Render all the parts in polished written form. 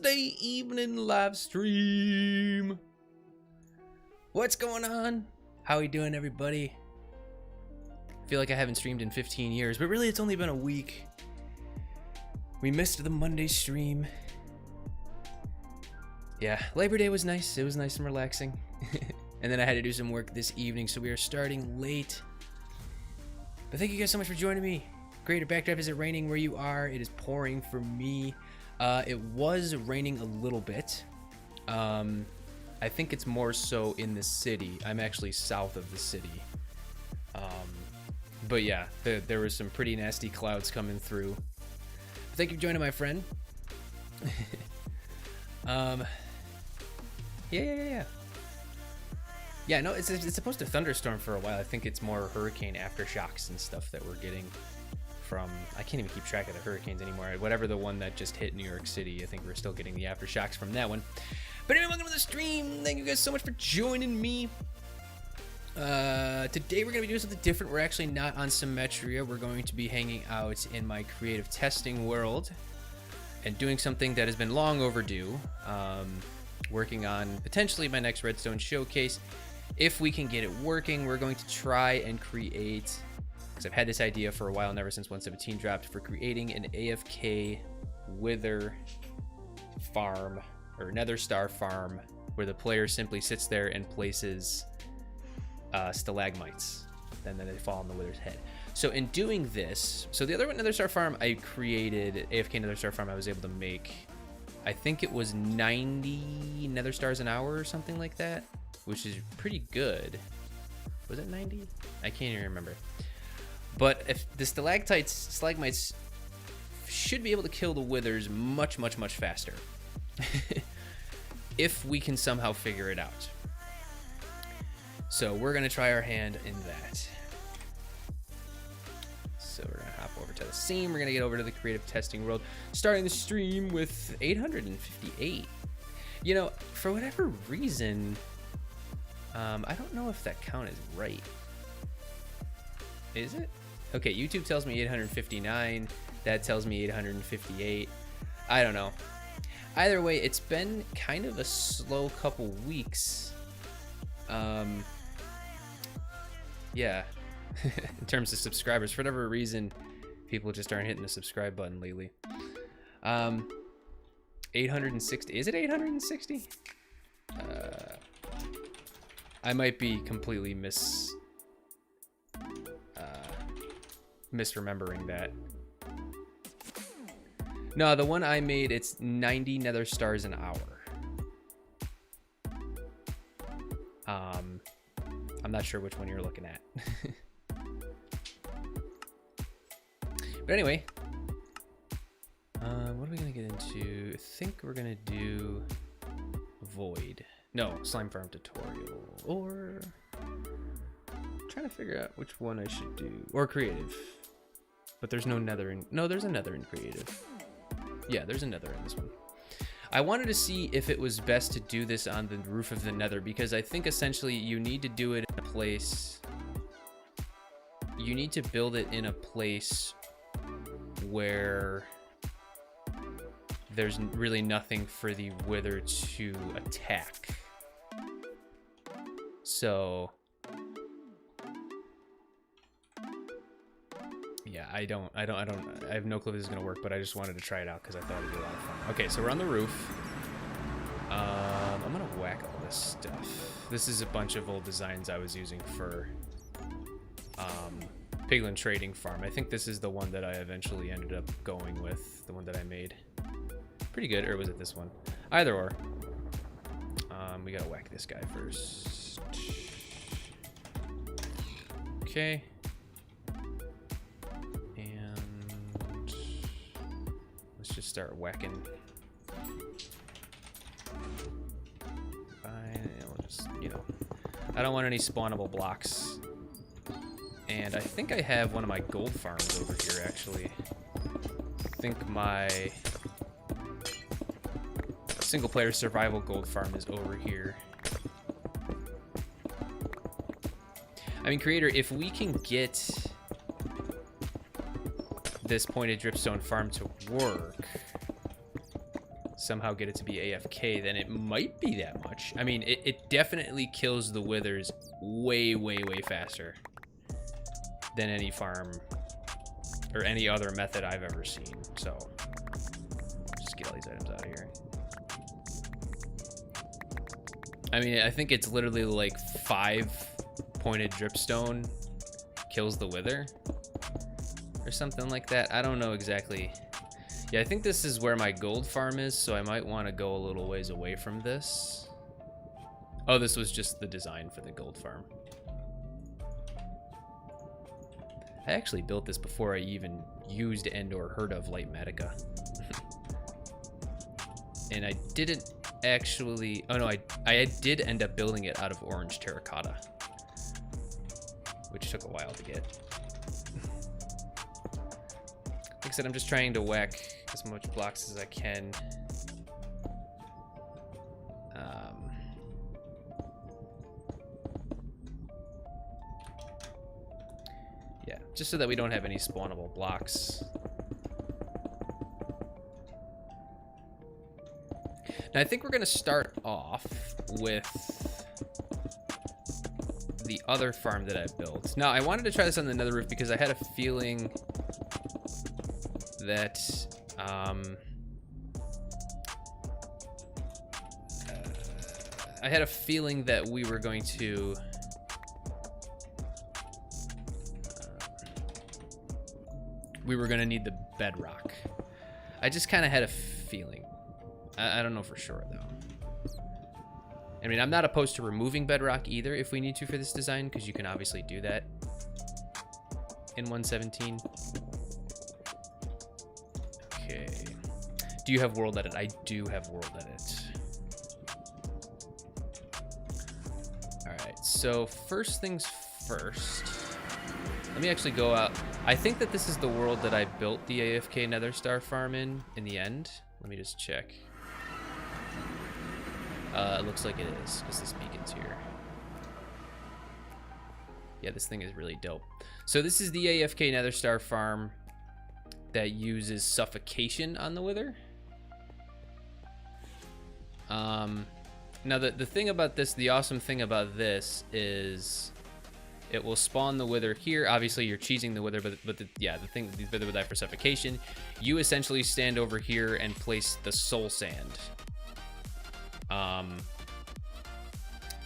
Thursday evening live stream. What's going on? How are you doing, everybody? I feel like I haven't streamed in 15 years, but really it's only been a week. We missed the Monday stream. Yeah, Labor Day was nice. It was nice and relaxing. And then I had to do some work this evening, so we are starting late. But thank you guys so much for joining me. Greater Backdraft, is it raining where you are? It is pouring for me. It was raining a little bit. I think it's more so in the city. I'm actually south of the city. But yeah, there was some pretty nasty clouds coming through. Thank you for joining, my friend. Yeah. Yeah, no, it's supposed to thunderstorm for a while. I think it's more hurricane aftershocks and stuff that we're getting from, I can't even keep track of the hurricanes anymore. Whatever the one that just hit New York City, I think we're still getting the aftershocks from that one. But anyway, welcome to the stream. Thank you guys so much for joining me. Today we're going to be doing something different. We're actually not on Symmetria. We're going to be hanging out in my creative testing world and doing something that has been long overdue. Working on potentially my next Redstone showcase. If we can get it working, we're going to try and create, because I've had this idea for a while, and ever since 117 dropped, for creating an AFK wither farm, or nether star farm, where the player simply sits there and places stalagmites, and then they fall on the wither's head. So in doing this, so the other nether star farm I created, AFK nether star farm, I was able to make, I think it was 90 nether stars an hour or something like that, which is pretty good. Was it 90? I can't even remember. But if the stalagmites should be able to kill the withers much faster. If we can somehow figure it out. So we're gonna try our hand in that. So we're gonna hop over to the scene. We're gonna get over to the creative testing world, starting the stream with 858. You know, for whatever reason, I don't know if that count is right. Is it? Okay, YouTube tells me 859. That tells me 858. I don't know. Either way, it's been kind of a slow couple weeks. Yeah. In terms of subscribers, for whatever reason, people just aren't hitting the subscribe button lately. 860. Is it 860? I might be completely misremembering that. No, the one I made, it's 90 nether stars an hour. I'm not sure which one you're looking at. But anyway, what are we gonna get into? I think we're gonna do Void. No, Slime Farm tutorial. Or I'm trying to figure out which one I should do. Or creative. But there's no nether in, no, there's a nether in creative. Yeah, there's a nether in this one. I wanted to see if it was best to do this on the roof of the nether, because I think essentially you need to do it in a place, you need to build it in a place where there's really nothing for the wither to attack. So yeah, I have no clue if this is gonna work, but I just wanted to try it out because I thought it'd be a lot of fun. Okay, so we're on the roof. I'm gonna whack all this stuff. This is a bunch of old designs I was using for Piglin Trading Farm. I think this is the one that I eventually ended up going with, the one that I made. Pretty good, or was it this one? Either or. We gotta whack this guy first. Okay. And let's just start whacking. Fine, we'll just, you know, I don't want any spawnable blocks. And I think I have one of my gold farms over here, actually. I think my single player survival gold farm is over here. I mean, creator, if we can get this pointed dripstone farm to work, somehow get it to be AFK, then it might be that much. I mean, it definitely kills the withers way, way, way faster than any farm or any other method I've ever seen. So just get all these items out of here. I mean, I think it's literally like 5-pointed dripstone kills the wither or something like that. I don't know exactly. Yeah, I think this is where my gold farm is, so I might want to go a little ways away from this. Oh, this was just the design for the gold farm. I actually built this before I even used and or heard of Light Medica. And I didn't actually... Oh no, I did end up building it out of orange terracotta, which took a while to get. Like I said, I'm just trying to whack as much blocks as I can. Yeah, just so that we don't have any spawnable blocks. Now I think we're gonna start off with the other farm that I built. Now I wanted to try this on the nether roof because I had a feeling that we were going to need the bedrock. I just kind of had a feeling. I don't know for sure though. I mean, I'm not opposed to removing bedrock either if we need to for this design, because you can obviously do that in 1.17. Okay. Do you have world edit? I do have world edit. Alright, so first things first. Let me actually go out. I think that this is the world that I built the AFK Nether Star farm in the end. Let me just check. It looks like it is, because this beacon's here. Yeah, this thing is really dope. So this is the AFK Nether Star farm that uses suffocation on the wither. Now the thing about this, the awesome thing about this is it will spawn the wither here. Obviously you're cheesing the wither, but the thing, the wither will die for suffocation. You essentially stand over here and place the soul sand.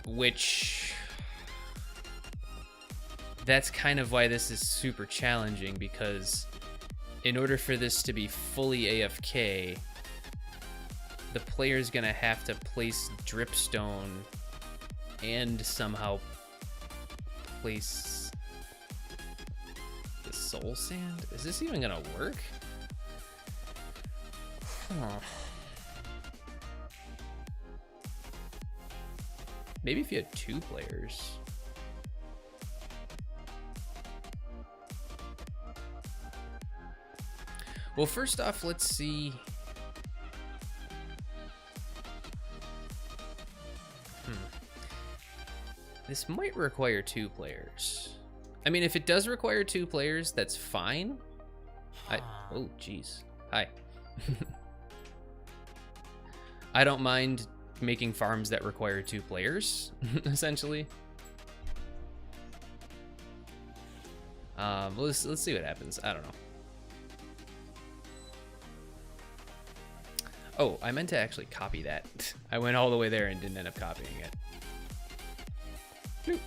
Which that's kind of why this is super challenging, because in order for this to be fully AFK, the player's gonna have to place dripstone and somehow place the soul sand. Is this even gonna work? Huh. Maybe if you had 2 players. Well, first off, let's see. This might require 2 players. I mean, if it does require 2 players, that's fine. Oh, geez. Hi. I don't mind making farms that require 2 players, essentially. Let's see what happens. I don't know. Oh, I meant to actually copy that. I went all the way there and didn't end up copying it. Bloop.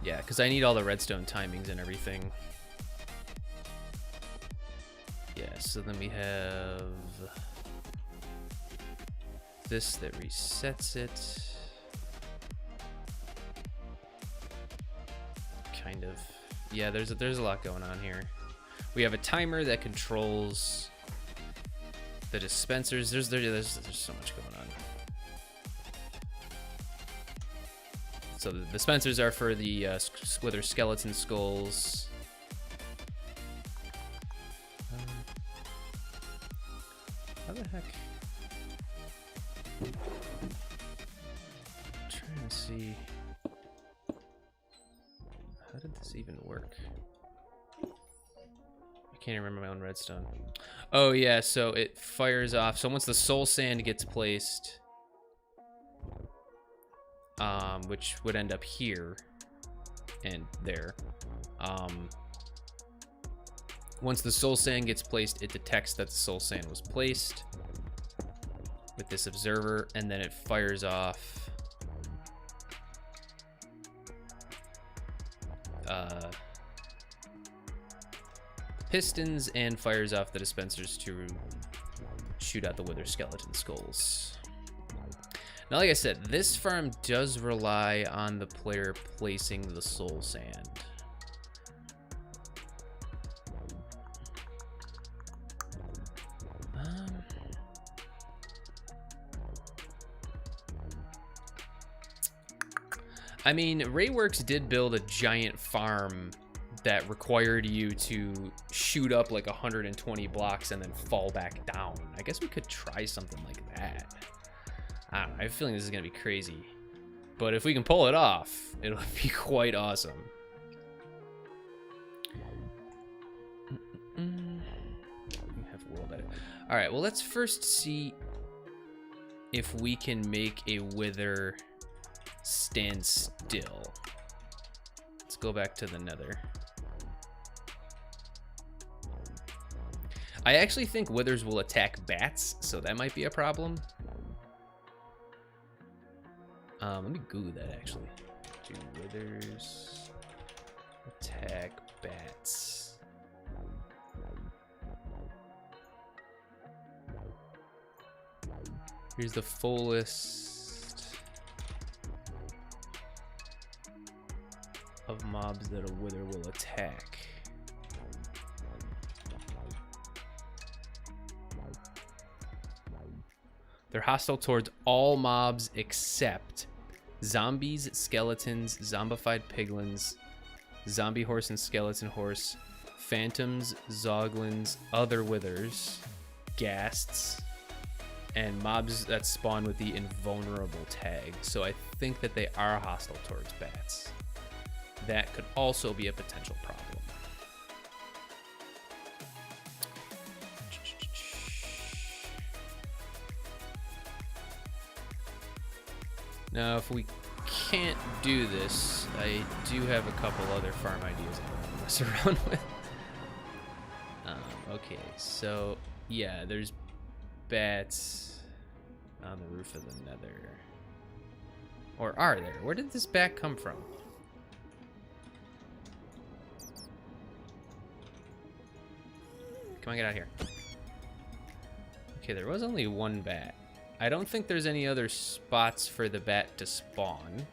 Yeah, because I need all the redstone timings and everything. Yeah, so then we have this that resets it. Kind of. Yeah, there's a lot going on here. We have a timer that controls the dispensers. There's so much going on. So the dispensers are for the wither skeleton skulls. How the heck? I'm trying to see How did this even work? I can't remember my own redstone. Oh yeah, so it fires off. So once the soul sand gets placed, which would end up here and there. Once the soul sand gets placed, it detects that the soul sand was placed with this observer, and then it fires off pistons and fires off the dispensers to shoot out the wither skeleton skulls. Now, like I said, this farm does rely on the player placing the soul sand. I mean, Rayworks did build a giant farm that required you to shoot up like 120 blocks and then fall back down. I guess we could try something like that. I don't know, I have a feeling this is gonna be crazy. But if we can pull it off, it'll be quite awesome. We have world edit. All right, well, let's first see if we can make a wither stand still. Let's go back to the nether. I actually think withers will attack bats, so that might be a problem. Let me Google that actually. Do withers attack bats? Here's the full list of mobs that a wither will attack. They're hostile towards all mobs except zombies, skeletons, zombified piglins, zombie horse and skeleton horse, phantoms, zoglins, other withers, ghasts, and mobs that spawn with the invulnerable tag. So I think that they are hostile towards bats. That could also be a potential problem. Now, if we can't do this, I do have a couple other farm ideas I want to mess around with. Okay, so yeah, there's bats on the roof of the nether. Or are there? Where did this bat come from? Come on, get out of here. Okay, there was only one bat. I don't think there's any other spots for the bat to spawn.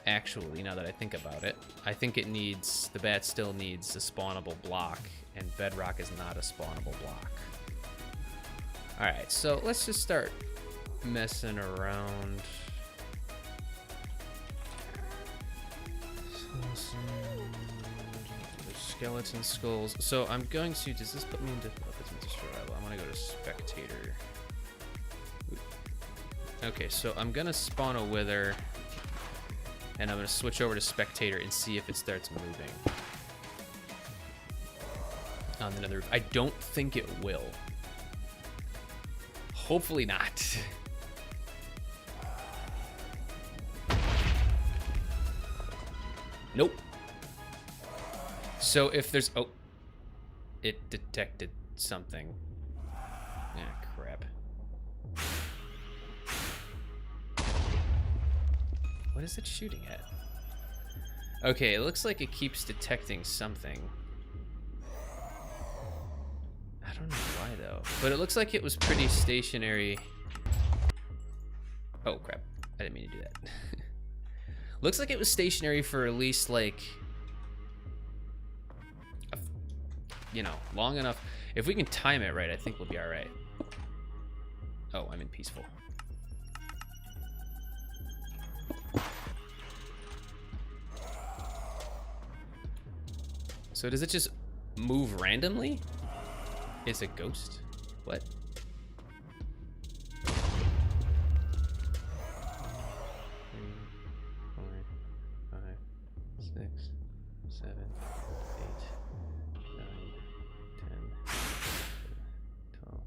Actually, now that I think about it, I think it needs, the bat still needs a spawnable block, and bedrock is not a spawnable block. Alright, so let's just start messing around. Skeleton skulls. So I'm going to, does this put me into, oh, puts me into survival. I'm gonna go to spectator. Okay, so I'm gonna spawn a wither, and I'm gonna switch over to spectator and see if it starts moving on the nether roof. I don't think it will. Hopefully not. Nope. So if there's, oh, it detected something. Ah, crap. What is it shooting at? Okay, it looks like it keeps detecting something. I don't know why though, but it looks like it was pretty stationary. Oh crap, I didn't mean to do that. Looks like it was stationary for at least like, you know, long enough. If we can time it right, I think we'll be all right. Oh, I'm in peaceful. So does it just move randomly? It's a ghost? What? 3, 4, 5, 6, 6, 7, 8, 9, 10, 12.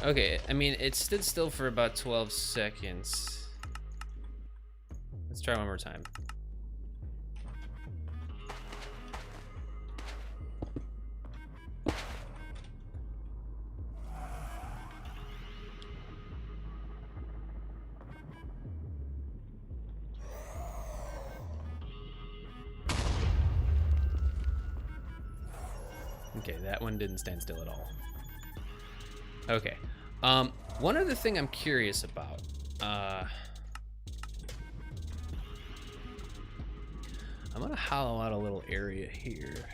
Okay, I mean, it stood still for about 12 seconds. Let's try one more time. Okay, that one didn't stand still at all. Okay. One other thing I'm curious about. I'm gonna hollow out a little area here.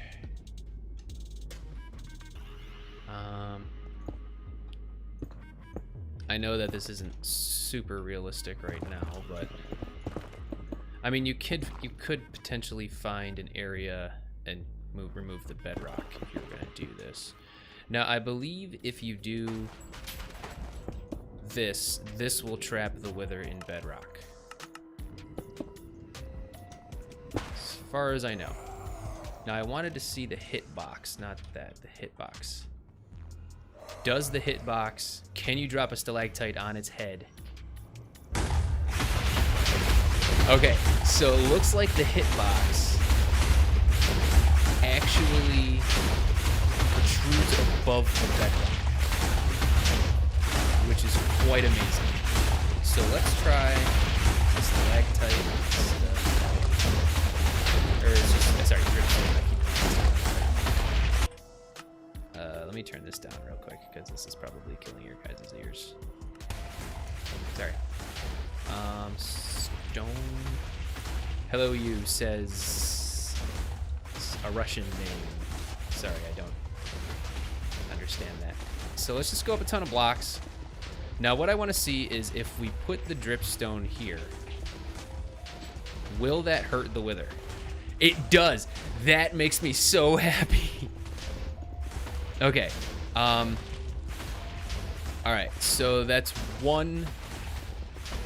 I know that this isn't super realistic right now, but I mean, you could potentially find an area and remove the bedrock if you're gonna do this. Now, I believe if you do this will trap the wither in bedrock. As far as I know. Now, I wanted to see the hitbox, not that, the hitbox. Does the hitbox, can you drop a stalactite on its head? Okay, so it looks like the hitbox actually protrudes above the bedrock, which is quite amazing. So let's try a stalactite. Or it's just, sorry, dripstone. Let me turn this down real quick because this is probably killing your guys' ears. Sorry. Stone. Hello, you says a Russian name. Sorry, I don't understand that. So let's just go up a ton of blocks. Now, what I want to see is if we put the dripstone here, will that hurt the wither? It does. That makes me so happy. Okay. All right. So that's one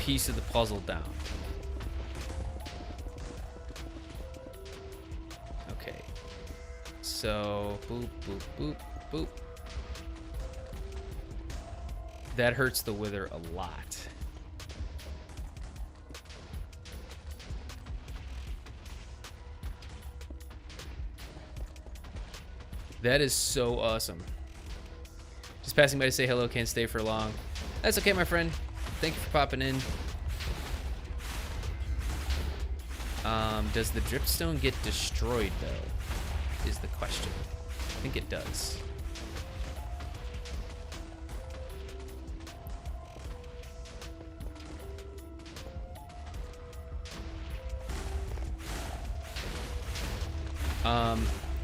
piece of the puzzle down. Okay. So boop, boop, boop, boop. That hurts the wither a lot. That is so awesome. Just passing by to say hello, can't stay for long. That's okay, my friend. Thank you for popping in. Does the dripstone get destroyed, though? Is the question. I think it does.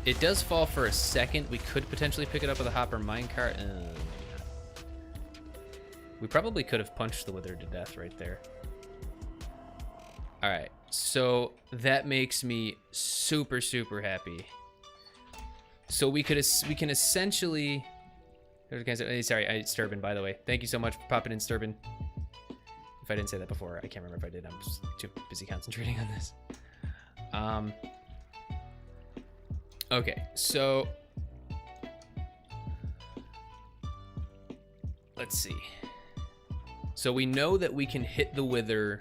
It does fall for a second. We could potentially pick it up with a hopper minecart. We probably could have punched the wither to death right there. All right, so that makes me super, super happy. So we can essentially. Sorry, Sturban, by the way. Thank you so much for popping in, Sturban. If I didn't say that before, I can't remember if I did. I'm just too busy concentrating on this. Okay, so let's see. So we know that we can hit the wither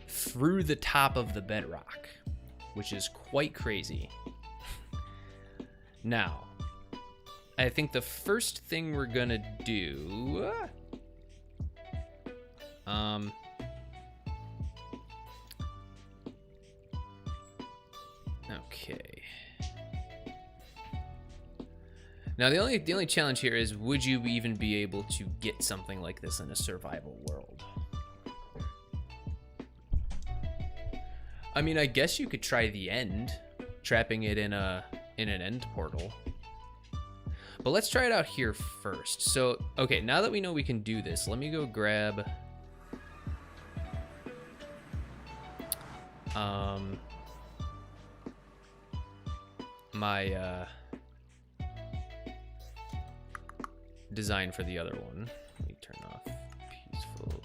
through the top of the bedrock, which is quite crazy. Now, I think the first thing we're gonna do... Okay. Now, the only challenge here is, would you even be able to get something like this in a survival world? I mean, I guess you could try the end, trapping it in an end portal. But let's try it out here first. So, okay, now that we know we can do this, let me go grab my design for the other one. Let me turn off peaceful.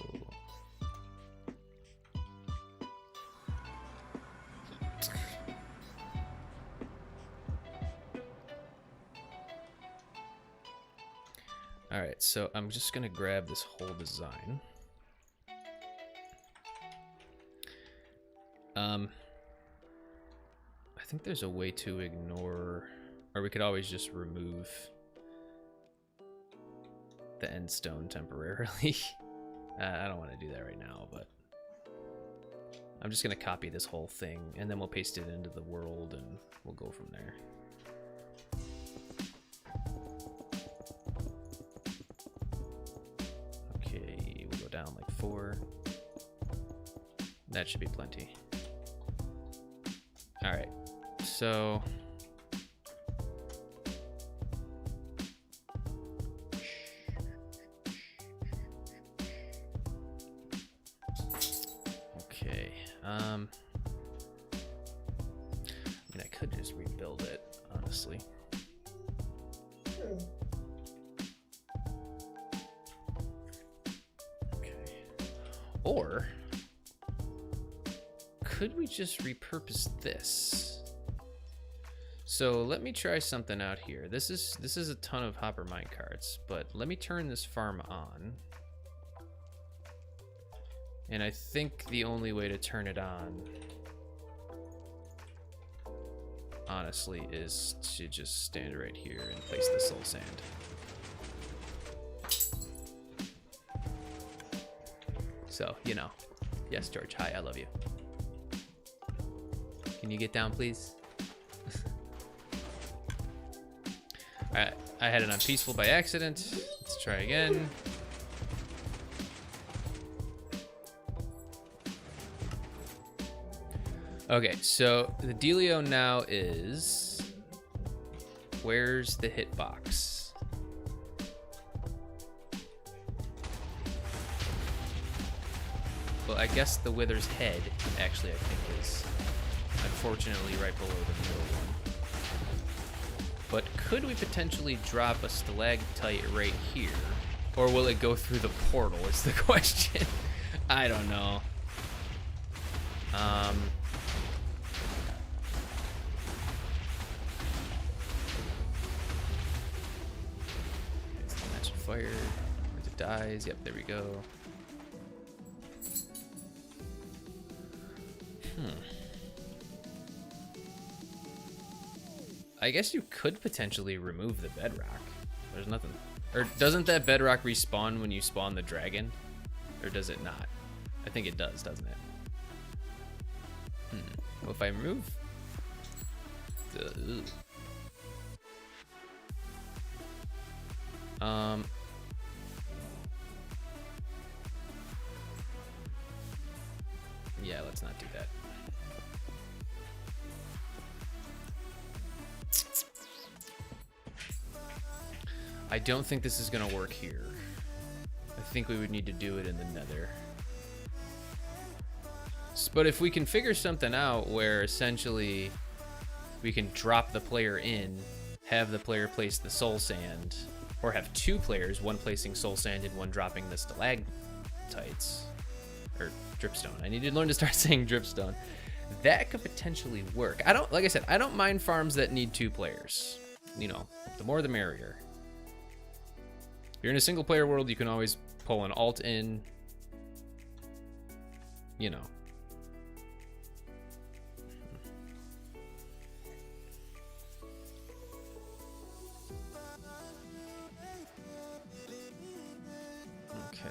All right, so I'm just gonna grab this whole design. I think there's a way to ignore, or we could always just remove the end stone temporarily. I don't want to do that right now, but I'm just gonna copy this whole thing and then we'll paste it into the world and we'll go from there. Okay, we'll go down like 4. That should be plenty. All right, so okay, I mean, I could just rebuild it, honestly. Okay, or could we just repurpose this? So let me try something out here. This is a ton of hopper mine carts, but let me turn this farm on. And I think the only way to turn it on, honestly, is to just stand right here and place the soul sand. So, you know, yes, George, hi, I love you. Can you get down, please? Alright, I had it on peaceful by accident. Let's try again. Okay, so the dealio now is, where's the hitbox? Well, I guess the Wither's head, actually, I think is unfortunately right below the middle one. But could we potentially drop a stalactite right here? Or will it go through the portal is the question. I don't know. It's the match of fire. Once it dies, yep, there we go. I guess you could potentially remove the bedrock. There's nothing. Or doesn't that bedrock respawn when you spawn the dragon? Or does it not? I think it does, doesn't it? Well, if I remove the... Yeah, let's not do that. I don't think this is gonna work here. I think we would need to do it in the nether. But if we can figure something out where essentially we can drop the player in, have the player place the soul sand, or have 2 players, one placing soul sand and one dropping the stalactites, or dripstone. I need to learn to start saying dripstone. That could potentially work. Like I said, I don't mind farms that need 2 players. You know, the more the merrier. If you're in a single player world, you can always pull an alt in, you know. Okay.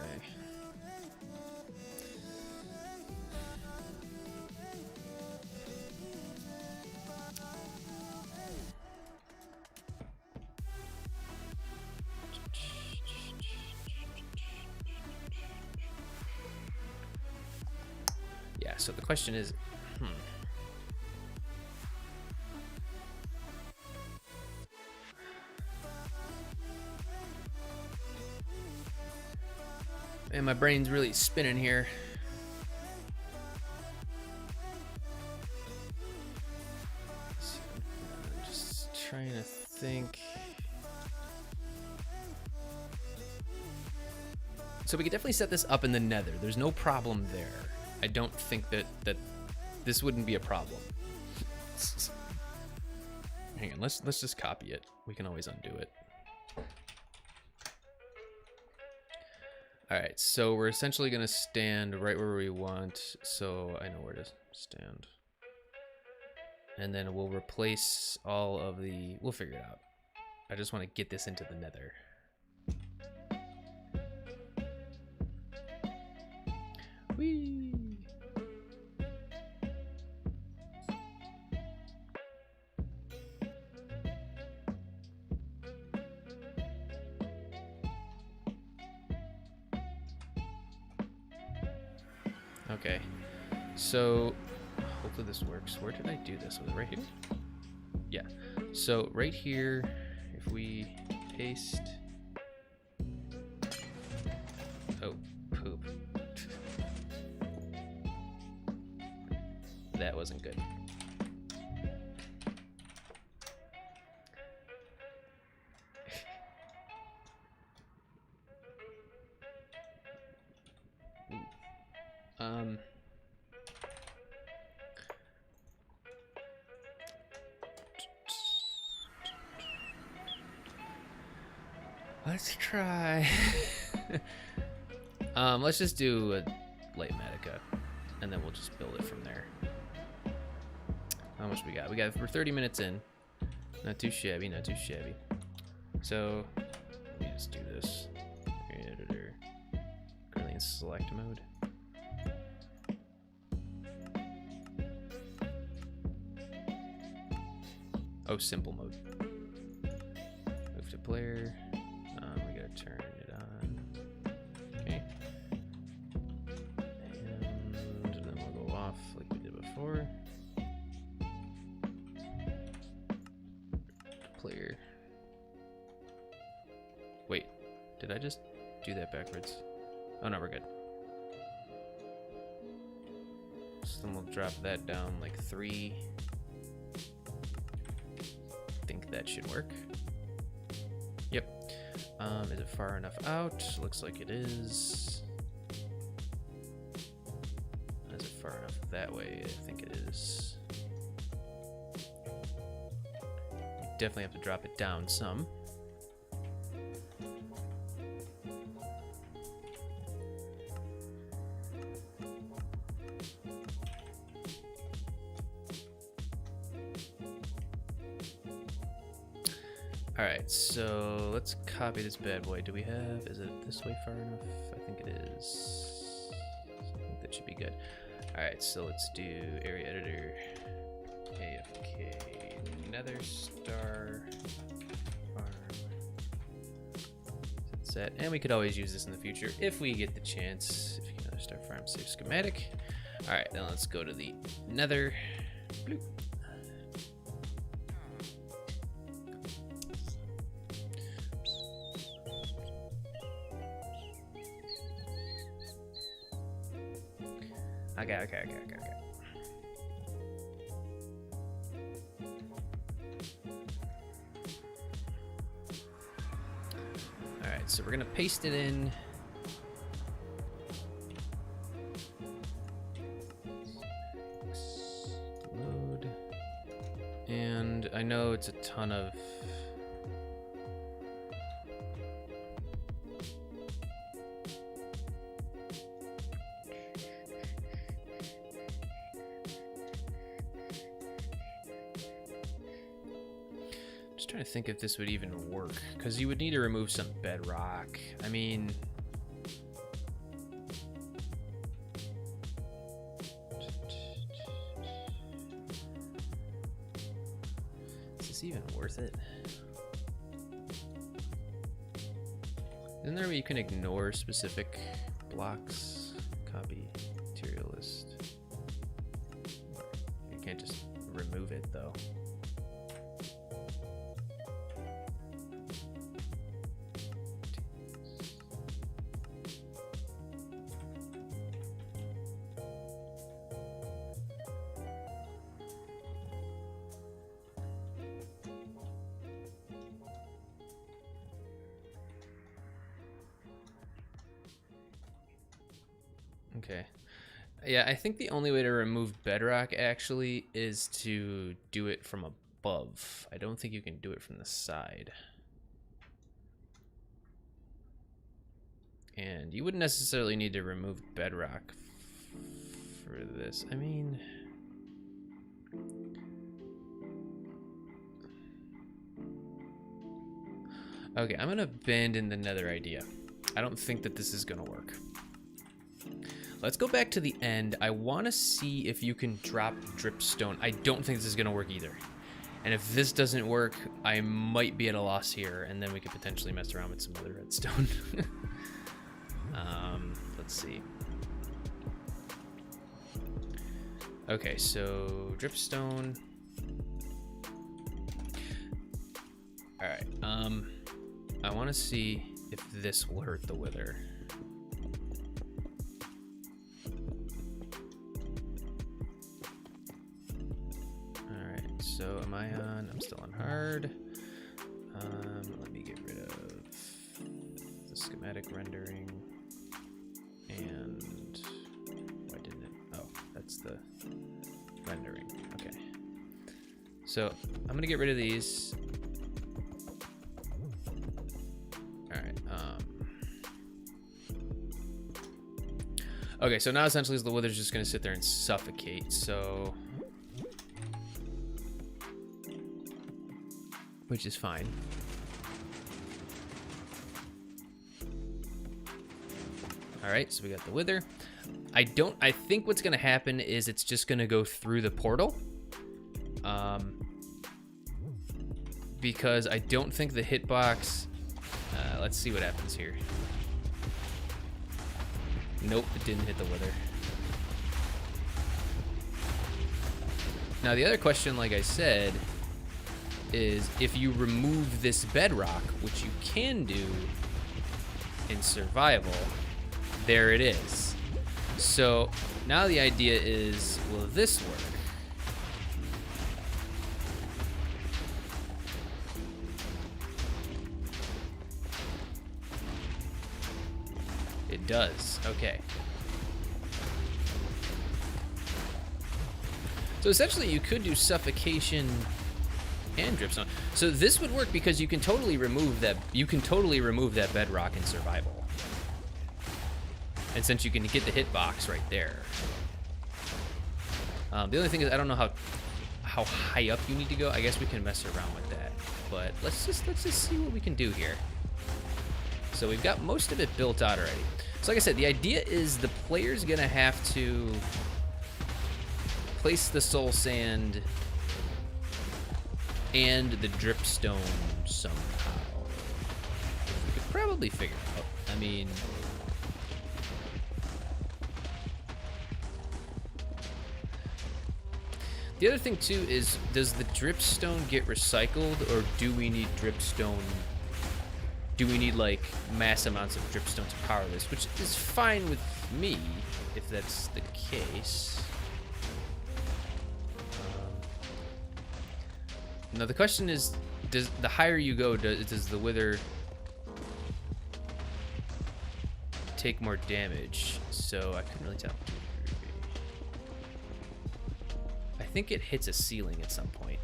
Yeah, so the question is, and my brain's really spinning here. So, I'm just trying to think. So we could definitely set this up in the nether. There's no problem there. I don't think that this wouldn't be a problem. Hang on, let's just copy it. We can always undo it. All right, so we're essentially gonna stand right where we want. So I know where to stand. And then we'll replace all of the, we'll figure it out. I just want to get this into the nether. Whee! Okay, so hopefully this works. Where did I do this? Was it right here? Yeah. So right here, if we paste. Oh, poop. That wasn't good. Let's try. Let's just do a light medica, and then we'll just build it from there. How much we got? We're 30 minutes in. Not too shabby, not too shabby. So let me just do this. Editor. Currently in select mode. Oh, simple mode. Move to player. We gotta turn it on. Okay. And then we'll go off like we did before. Player. Wait, did I just do that backwards? Oh no, we're good. So then we'll drop that down like 3. Think that should work. Yep. Is it far enough out? Looks like it is. Is it far enough that way? I think it is. Definitely have to drop it down some. Alright, so let's copy this bad boy. Do we have, is it this way far enough? I think it is. I think that should be good. Alright, so let's do area editor, AFK, nether star, farm, set, and we could always use this in the future if we get the chance. If you can nether star farm save schematic. Alright, now let's go to the nether. Bloop. Okay. Alright, so we're gonna paste it in. Load. And I know it's a ton of trying to think if this would even work, because you would need to remove some bedrock. I mean, is this even worth it? Isn't there a way you can ignore specific blocks? Copy material list. You can't just remove it though. Okay. Yeah, I think the only way to remove bedrock actually is to do it from above. I don't think you can do it from the side. And you wouldn't necessarily need to remove bedrock for this. I mean, okay, I'm gonna abandon the nether idea. I don't think that this is gonna work. Let's go back to the end. I want to see if you can drop dripstone. I don't think this is gonna work either. And if this doesn't work, I might be at a loss here, and then we could potentially mess around with some other redstone. Let's see. Okay, so dripstone. All right. I want to see if this will hurt the wither. All right. So am I on? I'm still on hard. Let me get rid of the schematic rendering. And why didn't it? Oh, that's the rendering. Okay. So I'm gonna get rid of these. All right. Okay, so now essentially the wither's just gonna sit there and suffocate. So, which is fine. All right, so we got the wither. I think what's gonna happen is it's just gonna go through the portal. Because I don't think the hitbox, let's see what happens here. Nope, it didn't hit the wither. Now the other question, like I said, is if you remove this bedrock, which you can do in survival, there it is. So now the idea is, will this work? It does. Okay. So essentially you could do suffocation and dripstone. So this would work because you can totally remove that. You can totally remove that bedrock in survival. And since you can get the hitbox right there. The only thing is I don't know how high up you need to go. I guess we can mess around with that. But let's just see what we can do here. So we've got most of it built out already. So like I said, the idea is the player's gonna have to place the soul sand and the dripstone somehow. We could probably figure it out. I mean, the other thing too is, does the dripstone get recycled, or do we need dripstone? Do we need like mass amounts of dripstone to power this? Which is fine with me if that's the case. Now the question is, does the higher you go, does the wither take more damage? So I couldn't really tell. I think it hits a ceiling at some point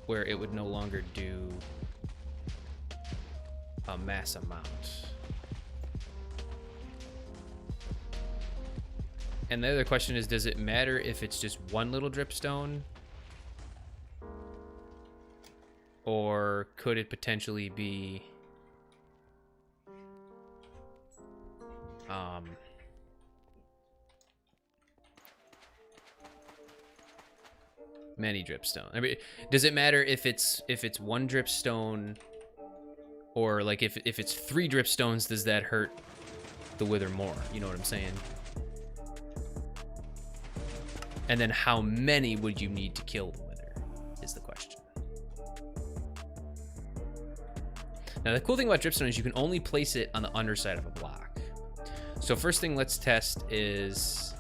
where it would no longer do a mass amount. And the other question is, does it matter if it's just one little dripstone? Or could it potentially be many dripstone? I mean, does it matter if it's one dripstone, or like if it's 3 dripstones, does that hurt the wither more? You know what I'm saying? And then how many would you need to kill the wither is the question. Now the cool thing about dripstone is you can only place it on the underside of a block. So first thing let's test is,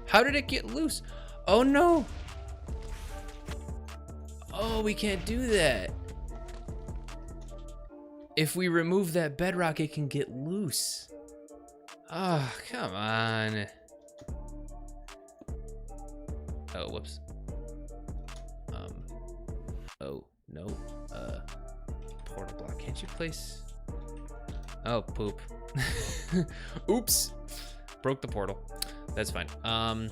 how did it get loose? Oh no! Oh, we can't do that. If we remove that bedrock, it can get loose. Oh, come on. Oh, whoops. Oh, no. Portal block. Can't you place? Oh, poop. Oops. Broke the portal. That's fine. Man.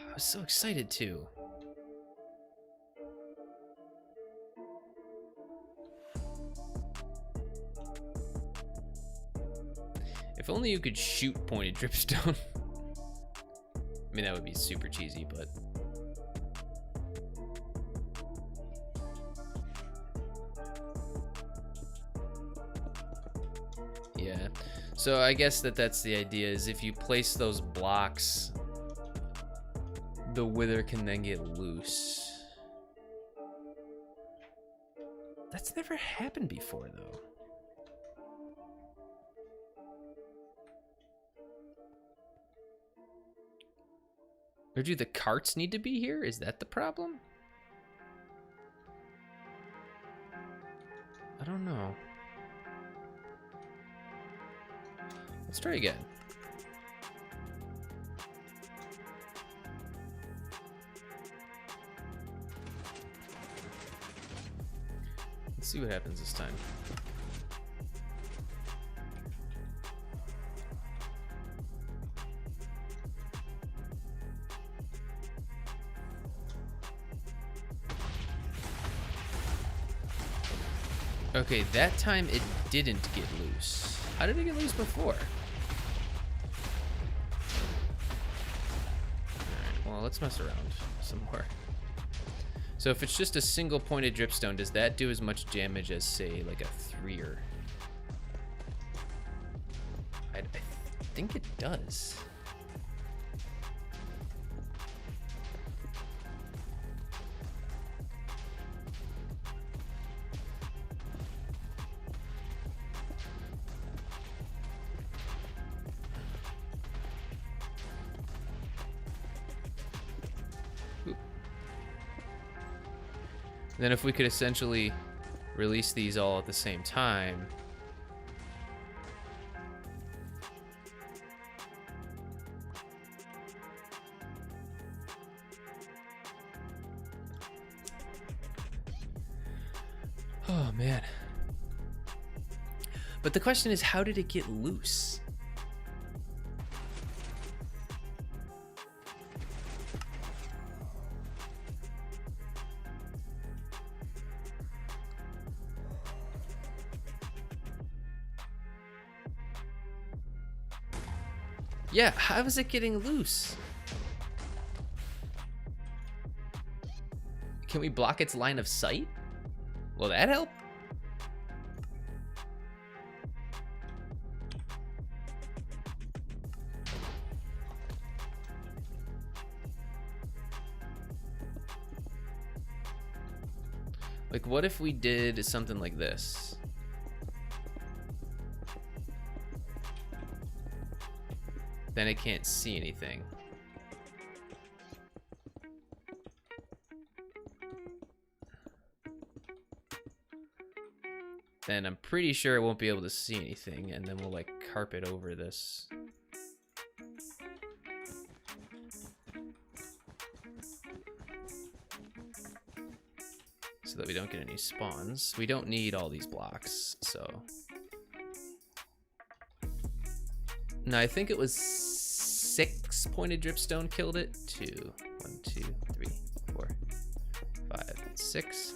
I was so excited too. If only you could shoot pointed dripstone. I mean, that would be super cheesy, but... yeah. So I guess that's the idea, is if you place those blocks, the wither can then get loose. That's never happened before, though. Or do the carts need to be here? Is that the problem? I don't know. Let's try again. Let's see what happens this time. Okay, that time it didn't get loose. How did it get loose before? Alright, well, let's mess around some more. So if it's just a single pointed dripstone, does that do as much damage as, say, like a 3-er? I think it does. Then if we could essentially release these all at the same time. Oh, man. But the question is, how did it get loose? Yeah, how is it getting loose? Can we block its line of sight? Will that help? Like, what if we did something like this? Then it can't see anything. Then I'm pretty sure it won't be able to see anything, and then we'll like carpet over this. So that we don't get any spawns. We don't need all these blocks, so. No, I think it was 6 pointed dripstone killed it. 2, 1, 2, 3, 4, 5, 6.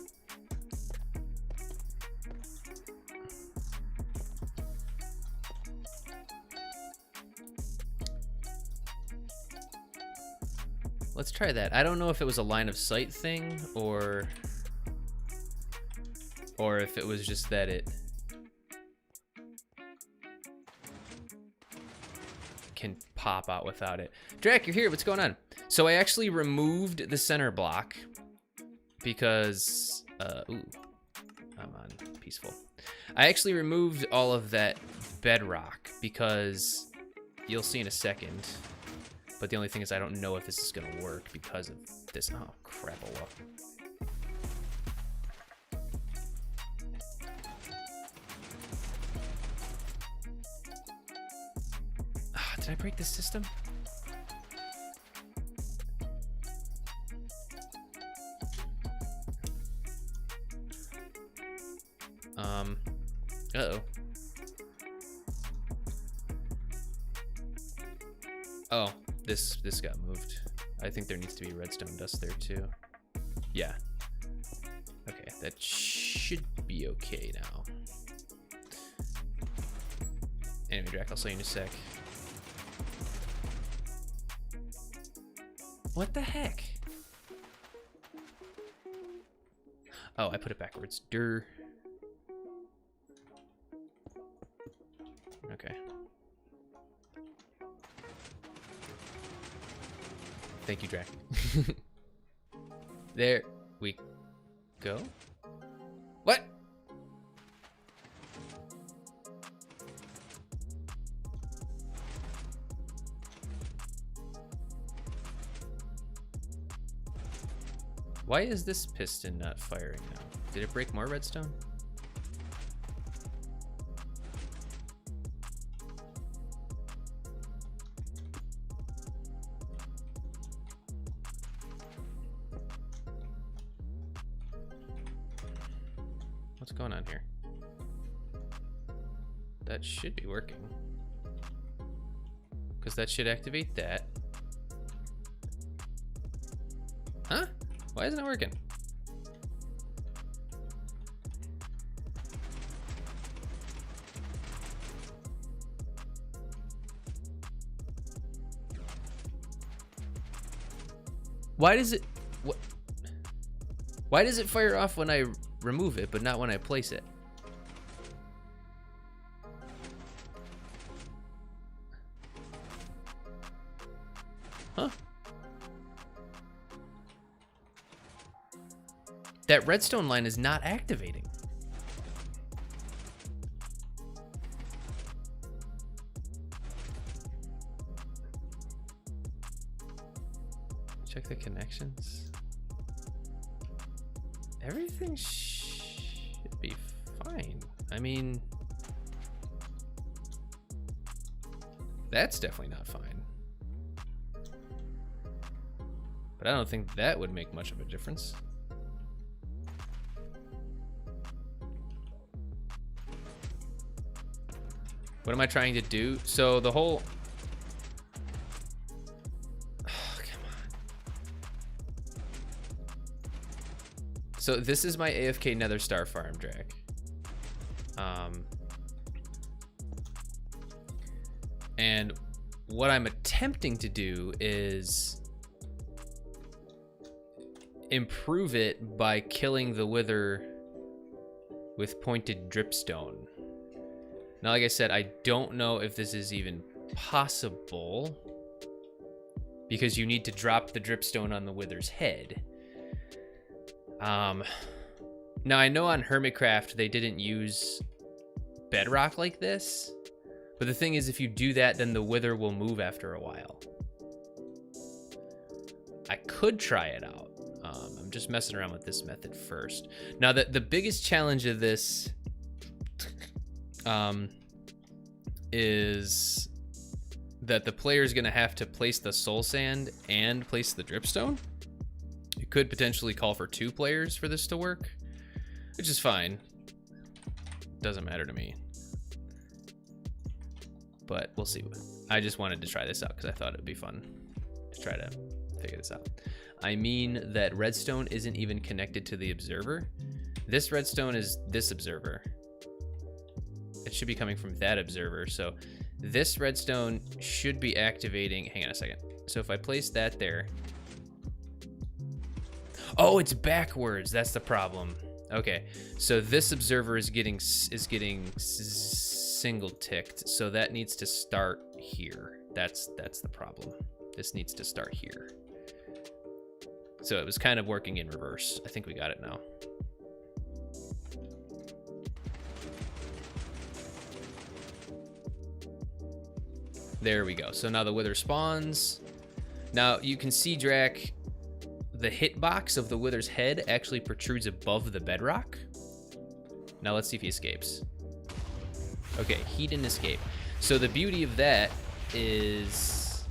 Let's try that. I don't know if it was a line of sight thing or if it was just that it can pop out without it. Drac, you're here. What's going on? So I actually removed the center block because ooh, I'm on peaceful. I actually removed all of that bedrock because you'll see in a second. But the only thing is I don't know if this is gonna work because of this. Oh crap! Did I break the system? Uh-oh. Oh, this got moved. I think there needs to be redstone dust there too. Yeah. Okay, that should be okay now. Anyway, Drac, I'll see you in a sec. What the heck? Oh, I put it backwards. Durr. Okay. Thank you, Drac. There we go. What? Why is this piston not firing now? Did it break more redstone? What's going on here? That should be working. Because that should activate that. Huh? Why isn't it working? Why does it... What? Why does it fire off when I remove it, but not when I place it? Huh? That redstone line is not activating. Check the connections. Everything should be fine. I mean, that's definitely not fine. But I don't think that would make much of a difference. What am I trying to do? So the whole... Oh, come on. So this is my AFK nether star farm, Drac. And what I'm attempting to do is improve it by killing the wither with pointed dripstone. Now, like I said, I don't know if this is even possible because you need to drop the dripstone on the wither's head. Now I know on Hermitcraft they didn't use bedrock like this, but the thing is, if you do that, then the wither will move after a while. I could try it out. I'm just messing around with this method first. Now, the biggest challenge of this is that the player is going to have to place the soul sand and place the dripstone. It could potentially call for 2 players for this to work, which is fine. Doesn't matter to me. But we'll see. I just wanted to try this out because I thought it would be fun to try to figure this out. I mean that redstone isn't even connected to the observer. This redstone is this observer. It should be coming from that observer. So this redstone should be activating. Hang on a second. So if I place that there. Oh, it's backwards. That's the problem. Okay. So this observer is getting single ticked. So that needs to start here. That's the problem. This needs to start here. So it was kind of working in reverse. I think we got it now. There we go. So now the wither spawns. Now you can see, Drac, the hitbox of the wither's head actually protrudes above the bedrock. Now let's see if he escapes. Okay, he didn't escape. So the beauty of that is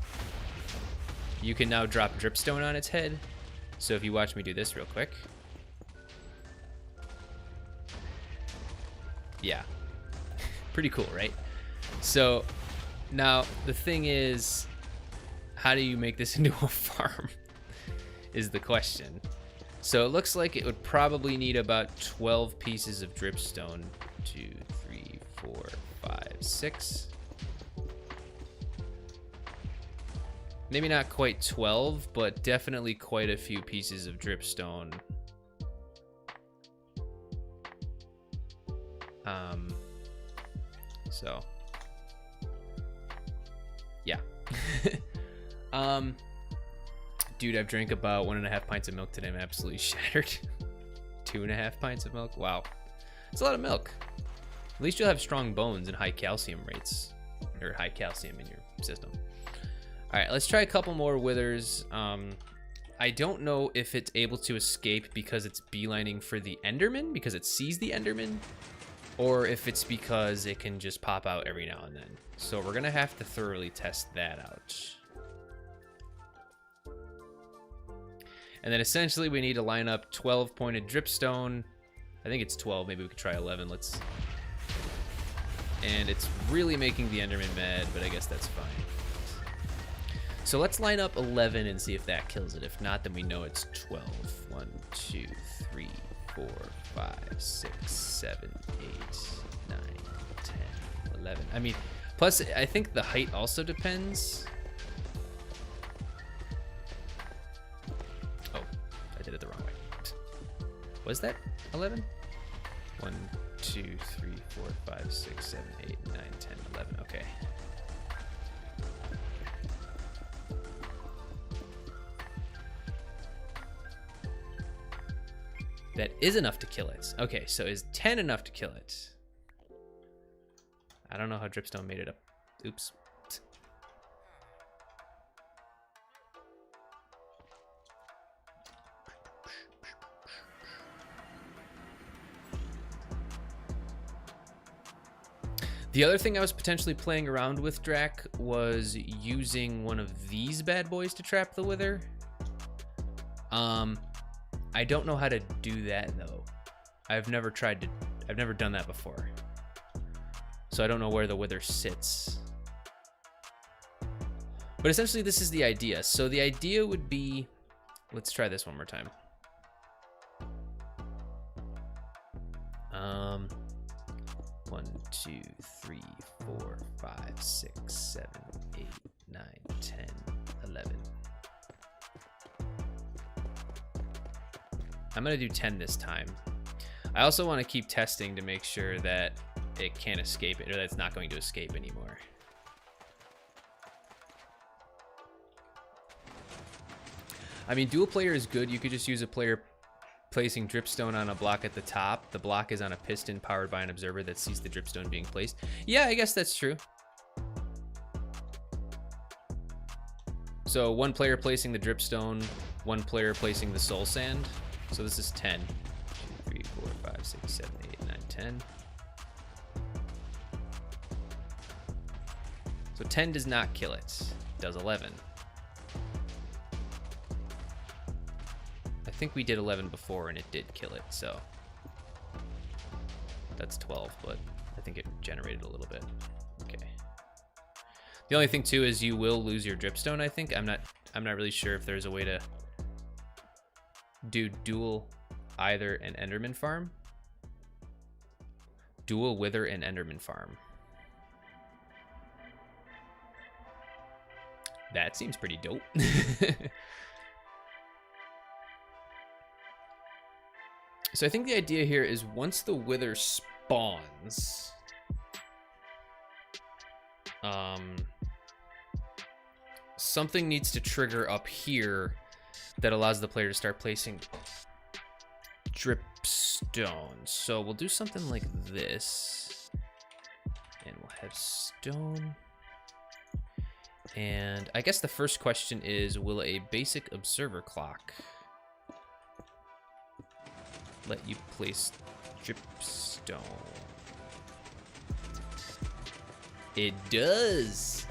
you can now drop dripstone on its head. So if you watch me do this real quick. Yeah. Pretty cool, right? So now the thing is, how do you make this into a farm is the question. So it looks like it would probably need about 12 pieces of dripstone. 2, 3, 4, 5, 6. Maybe not quite 12, but definitely quite a few pieces of dripstone. So yeah. Dude, I've drank about 1.5 pints of milk today. I'm absolutely shattered. 2.5 pints of milk. Wow, it's a lot of milk. At least you'll have strong bones and high calcium rates, or high calcium in your system. All right, let's try a couple more withers. I don't know if it's able to escape because it's beelining for the Enderman, because it sees the Enderman, or if it's because it can just pop out every now and then. So we're gonna have to thoroughly test that out. And then essentially we need to line up 12 pointed dripstone. I think it's 12, maybe we could try 11. And it's really making the Enderman mad, but I guess that's fine. So let's line up 11 and see if that kills it. If not, then we know it's 12. 1, 2, 3, 4, 5, 6, 7, 8, 9, 10, 11. I mean, plus I think the height also depends. Oh, I did it the wrong way. Was that 11? 1, 2, 3, 4, 5, 6, 7, 8, 9, 10, 11. Okay. That is enough to kill it. Okay, so is 10 enough to kill it? I don't know how Dripstone made it up. Oops. The other thing I was potentially playing around with, Drac, was using one of these bad boys to trap the wither. I don't know how to do that though. I've never done that before. So I don't know where the wither sits. But essentially this is the idea. So the idea would be, let's try this one more time. 1, 2, 3, 4, 5, 6, 7, 8, 9, 10, 11. I'm gonna do 10 this time. I also want to keep testing to make sure that it can't escape it, or that it's not going to escape anymore. I mean, dual player is good. You could just use a player placing dripstone on a block at the top. The block is on a piston powered by an observer that sees the dripstone being placed. Yeah, I guess that's true. So one player placing the dripstone, one player placing the soul sand. So this is 10. 2, 3, 4, 5, 6, 7, 8, 9, 10. So 10 does not kill it. It does 11. I think we did 11 before and it did kill it, so that's 12, but I think it generated a little bit. Okay. The only thing too is you will lose your dripstone, I think. I'm not really sure if there's a way to do dual either an Enderman farm. Dual wither and Enderman farm. That seems pretty dope. So I think the idea here is once the wither spawns, something needs to trigger up here that allows the player to start placing dripstone. So we'll do something like this, and we'll have stone. And I guess the first question is, will a basic observer clock let you place dripstone? It does.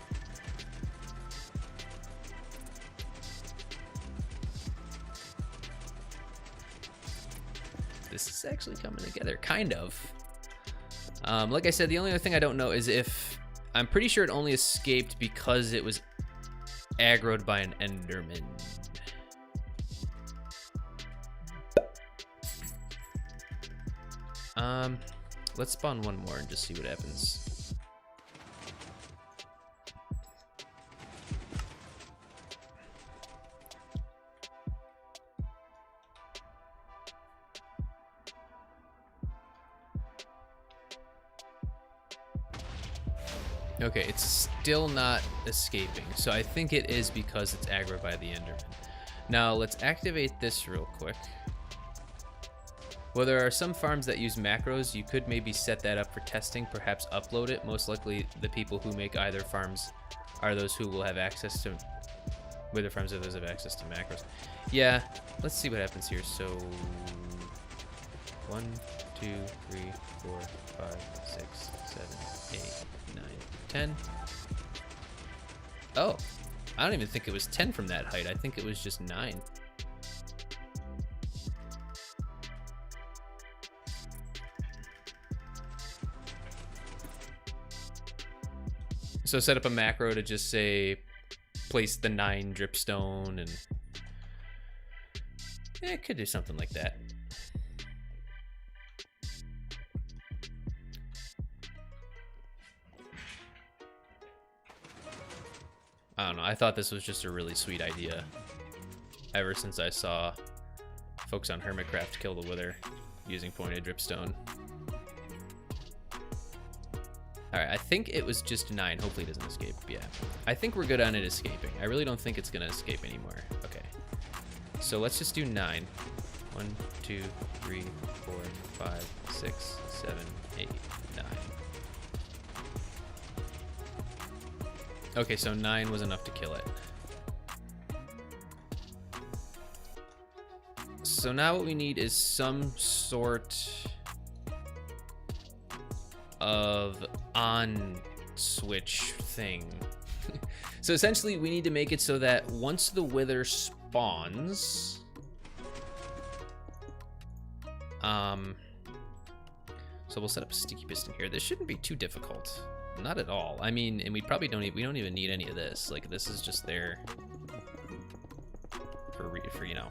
This is actually coming together, kind of. Like I said, the only other thing I don't know is if... I'm pretty sure it only escaped because it was aggroed by an Enderman. Let's spawn one more and just see what happens. Okay, it's still not escaping, so I think it is because it's aggroed by the Enderman. Now, let's activate this real quick. Well, there are some farms that use macros. You could maybe set that up for testing, perhaps upload it. Most likely, the people who make either farms are those who will have access to... Wither farms are those who have access to macros. Yeah, let's see what happens here. So... 1, 2, 3, 4, 5, 6, 7, 8, 9, 10. Oh, I don't even think it was 10 from that height. I think it was just 9. So set up a macro to just say, place the 9 dripstone, and yeah, it could do something like that. I don't know, I thought this was just a really sweet idea ever since I saw folks on Hermitcraft kill the wither using pointed dripstone. Alright, I think it was just 9. Hopefully it doesn't escape. Yeah. I think we're good on it escaping. I really don't think it's going to escape anymore. Okay. So let's just do 9. 1, 2, 3, 4, 5, 6, 7, 8, 9. Okay, so 9 was enough to kill it. So now what we need is some sort of on switch thing. So essentially we need to make it so that once the wither spawns, so we'll set up a sticky piston here. This shouldn't be too difficult, not at all. I mean, and we probably don't even need any of this. Like, this is just there for you know,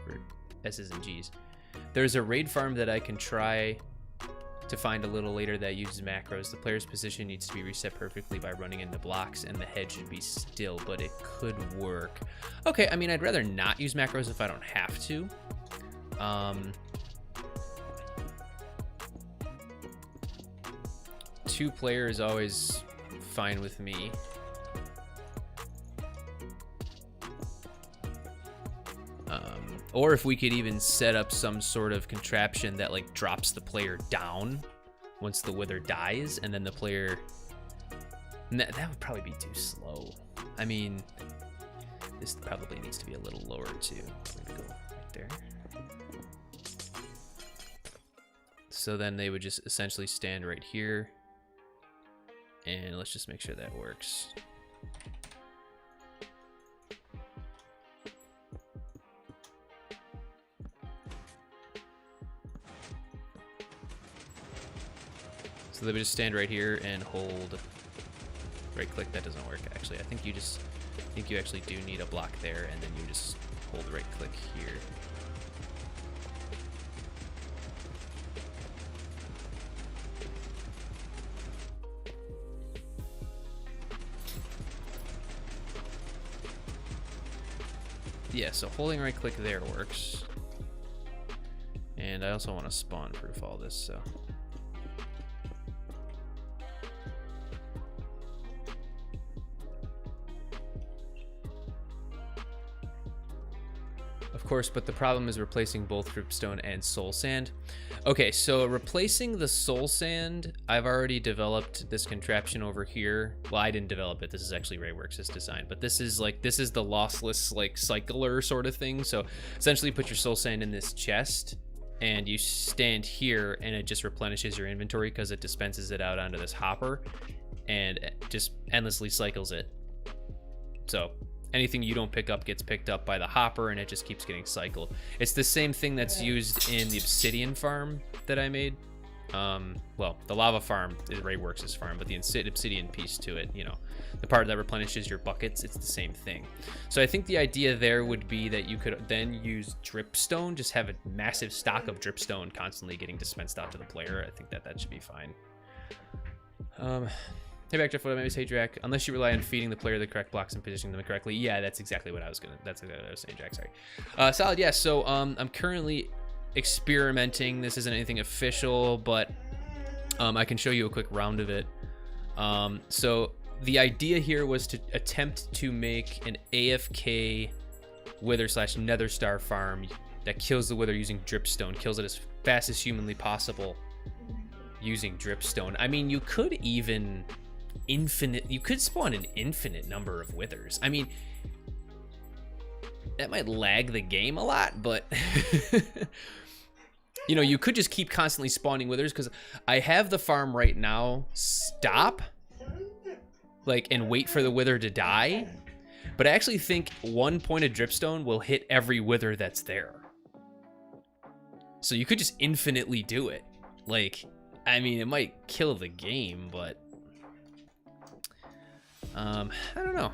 for S's and G's. There's a raid farm that I can try to find a little later that uses macros. The player's position needs to be reset perfectly by running into blocks, and the head should be still, but it could work. Okay, I mean, I'd rather not use macros if I don't have to. 2 player is always fine with me. Or if we could even set up some sort of contraption that like drops the player down once the wither dies, and then the player... That would probably be too slow. I mean, this probably needs to be a little lower too. We're gonna go right there. So then they would just essentially stand right here. And let's just make sure that works. So they would just stand right here and hold right click. That doesn't work actually. I think you actually do need a block there, and then you just hold right click here. Yeah, so holding right click there works. And I also want to spawn proof all this, so. Of course, but the problem is replacing both dripstone and soul sand. Okay, so replacing the soul sand, I've already developed this contraption over here. Well, I didn't develop it. This is actually Rayworks' design, but this is the lossless like cycler sort of thing. So essentially put your soul sand in this chest and you stand here and it just replenishes your inventory because it dispenses it out onto this hopper and just endlessly cycles it. So anything you don't pick up gets picked up by the hopper, and it just keeps getting cycled. It's the same thing that's used in the obsidian farm that I made. Well, the lava farm is Ray Works' farm, but the obsidian piece to it, you know, the part that replenishes your buckets, it's the same thing. So I think the idea there would be that you could then use Dripstone, just have a massive stock of Dripstone constantly getting dispensed out to the player. I think that should be fine. Hey, Backdraft, what I maybe say, Jack? Unless you rely on feeding the player the correct blocks and positioning them correctly. Yeah, that's exactly what I was saying, Jack. Sorry. Solid. Yeah. So I'm currently experimenting. This isn't anything official, but I can show you a quick round of it. So the idea here was to attempt to make an AFK wither / nether star farm that kills the wither using Dripstone, kills it as fast as humanly possible using Dripstone. I mean, you could even you could spawn an infinite number of withers. I mean, that might lag the game a lot, but you know, you could just keep constantly spawning withers, because I have the farm right now stop, like, and wait for the wither to die. But I actually think 1 point of Dripstone will hit every wither that's there. So you could just infinitely do it. Like, I mean, it might kill the game, but I don't know.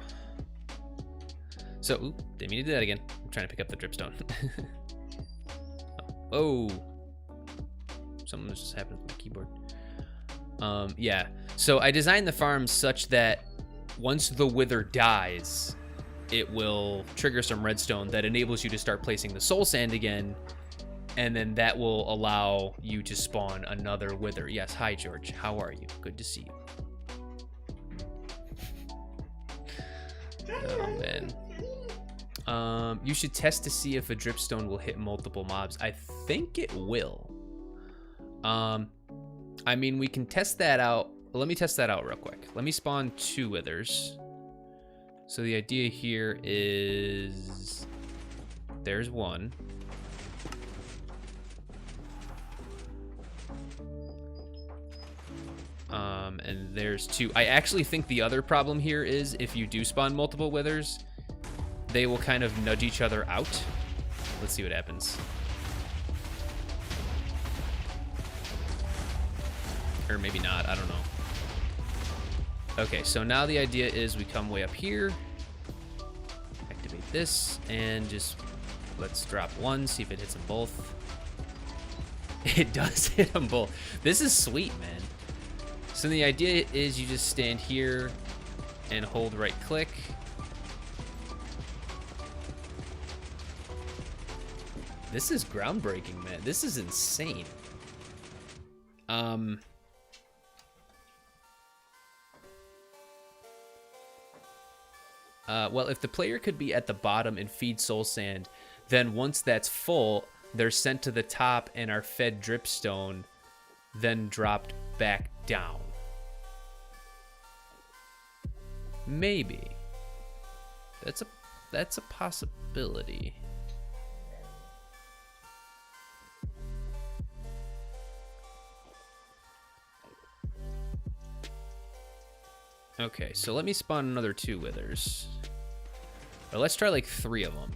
So, ooh, didn't mean to do that again. I'm trying to pick up the Dripstone. Oh, something just happened with my keyboard. Yeah, so I designed the farm such that once the wither dies, it will trigger some redstone that enables you to start placing the soul sand again, and then that will allow you to spawn another wither. Yes, hi George, how are you? Good to see you. Oh man. You should test to see if a Dripstone will hit multiple mobs. I think it will. I mean, we can test that out. Let me test that out real quick. Let me spawn 2 withers. So the idea here is there's 1. And there's 2. I actually think the other problem here is if you do spawn multiple withers, they will kind of nudge each other out. Let's see what happens. Or maybe not, I don't know. Okay, so now the idea is we come way up here, activate this, and just let's drop 1, see if it hits them both. It does hit them both. This is sweet, man. So the idea is you just stand here and hold right click. This is groundbreaking, man. This is insane. Well, if the player could be at the bottom and feed soul sand, then once that's full, they're sent to the top and are fed Dripstone, then dropped back down. Maybe. That's a possibility. Okay, so let me spawn another 2 withers. Or let's try like 3 of them.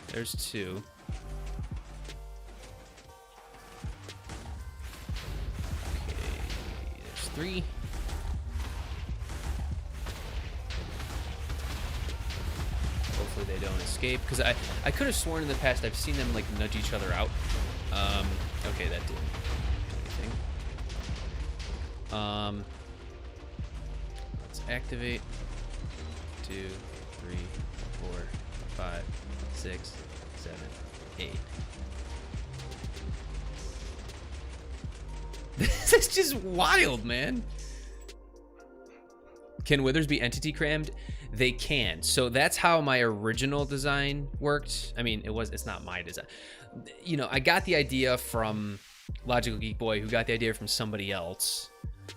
There's 2. Okay, there's 3. Hopefully they don't escape, because I could have sworn in the past I've seen them like nudge each other out. Okay, that didn't do anything. Let's activate 2, 3, 4, 5, 6, 7, 8. This is just wild, man. Can withers be entity crammed? They can. So that's how my original design worked. I mean, it's not my design. You know, I got the idea from Logical Geek Boy, who got the idea from somebody else.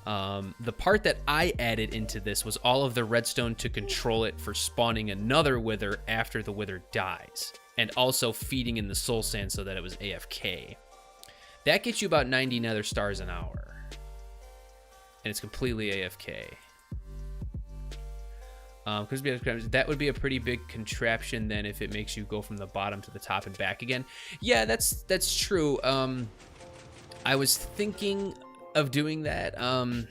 The part that I added into this was all of the redstone to control it for spawning another wither after the wither dies, and also feeding in the soul sand so that it was AFK. That gets you about 90 nether stars an hour, and it's completely AFK. Because that would be a pretty big contraption then if it makes you go from the bottom to the top and back again. Yeah, that's true. I was thinking of doing that. I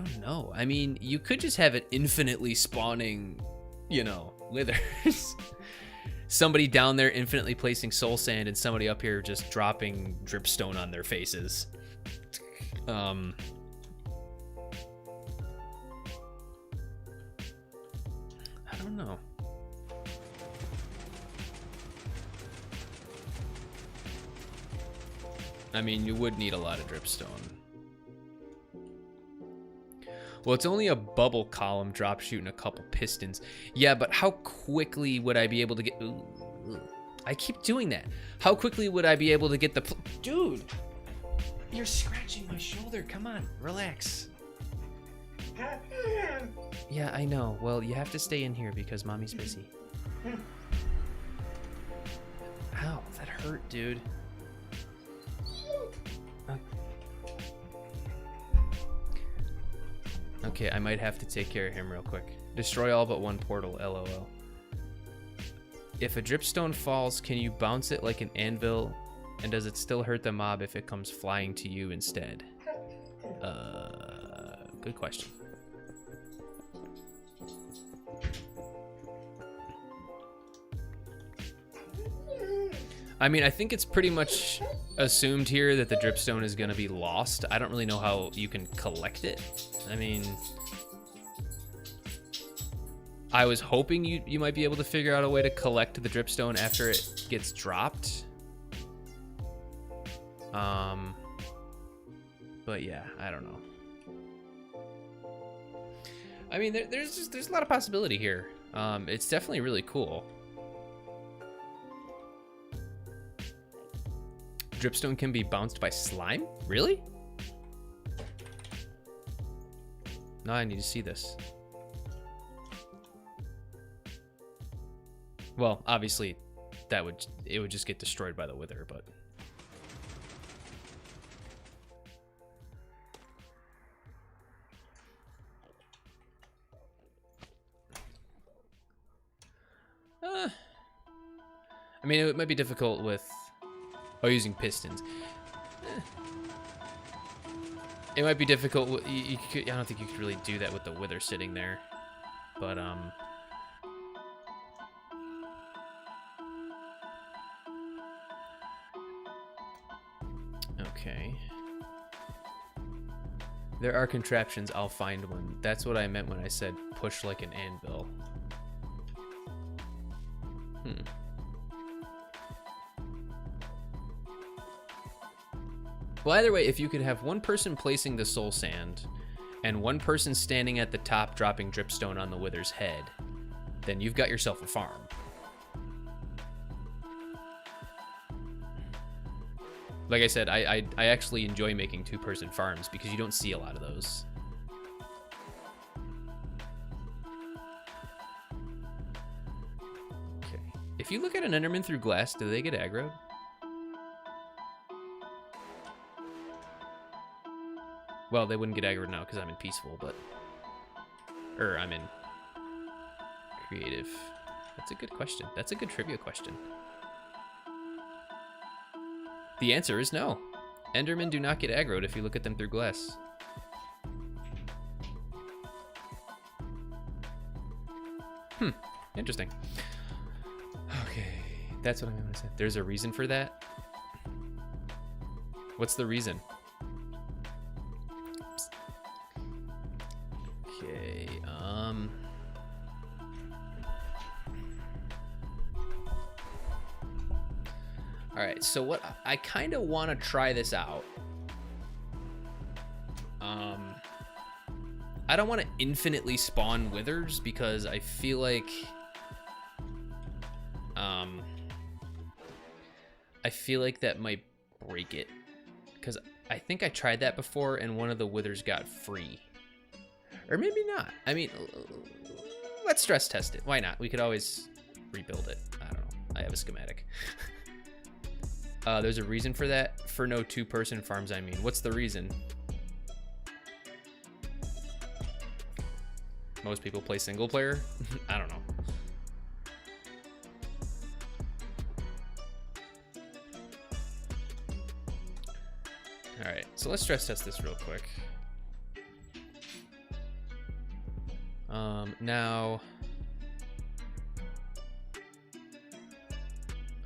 don't know. I mean, you could just have it infinitely spawning, you know, withers. Somebody down there infinitely placing soul sand and somebody up here just dropping dripstone on their faces. I don't know. I mean, you would need a lot of dripstone. Well, it's only a bubble column drop shooting a couple pistons. Yeah, but how quickly would I be able to get... Ooh, I keep doing that. How quickly would I be able to get the... Dude! You're scratching my shoulder. Come on, relax. Yeah, I know. Well, you have to stay in here because mommy's busy. Ow, that hurt, dude. Okay, I might have to take care of him real quick. Destroy all but one portal, LOL. If a dripstone falls, can you bounce it like an anvil? And does it still hurt the mob if it comes flying to you instead? Good question. I mean, I think it's pretty much assumed here that the dripstone is going to be lost. I don't really know how you can collect it. I mean, I was hoping you might be able to figure out a way to collect the dripstone after it gets dropped. But yeah, I don't know. I mean, there's a lot of possibility here. It's definitely really cool. Dripstone can be bounced by slime? Really? No, I need to see this. Well, obviously, it would just get destroyed by the wither, but... I mean, it might be difficult with... Oh, using pistons. It might be difficult. I don't think you could really do that with the wither sitting there. But, okay. There are contraptions. I'll find one. That's what I meant when I said push like an anvil. Well, either way, if you could have one person placing the soul sand and one person standing at the top dropping dripstone on the wither's head, then you've got yourself a farm. Like I said, I actually enjoy making two-person farms because you don't see a lot of those. Okay. If you look at an Enderman through glass, do they get aggroed? Well, they wouldn't get aggroed now because I'm in peaceful, but... Or I'm in creative. That's a good question. That's a good trivia question. The answer is no. Endermen do not get aggroed if you look at them through glass. Interesting. Okay, that's what I'm gonna say. There's a reason for that? What's the reason? Okay, all right, so what I kind of want to try this out. I don't want to infinitely spawn withers because I feel like that might break it, because I think I tried that before and one of the withers got free. Or maybe not. I mean, let's stress test it. Why not? We could always rebuild it. I don't know. I have a schematic. There's a reason for that. For no two-person farms, I mean. What's the reason? most people play single player. I don't know. All right, so let's stress test this real quick. Now,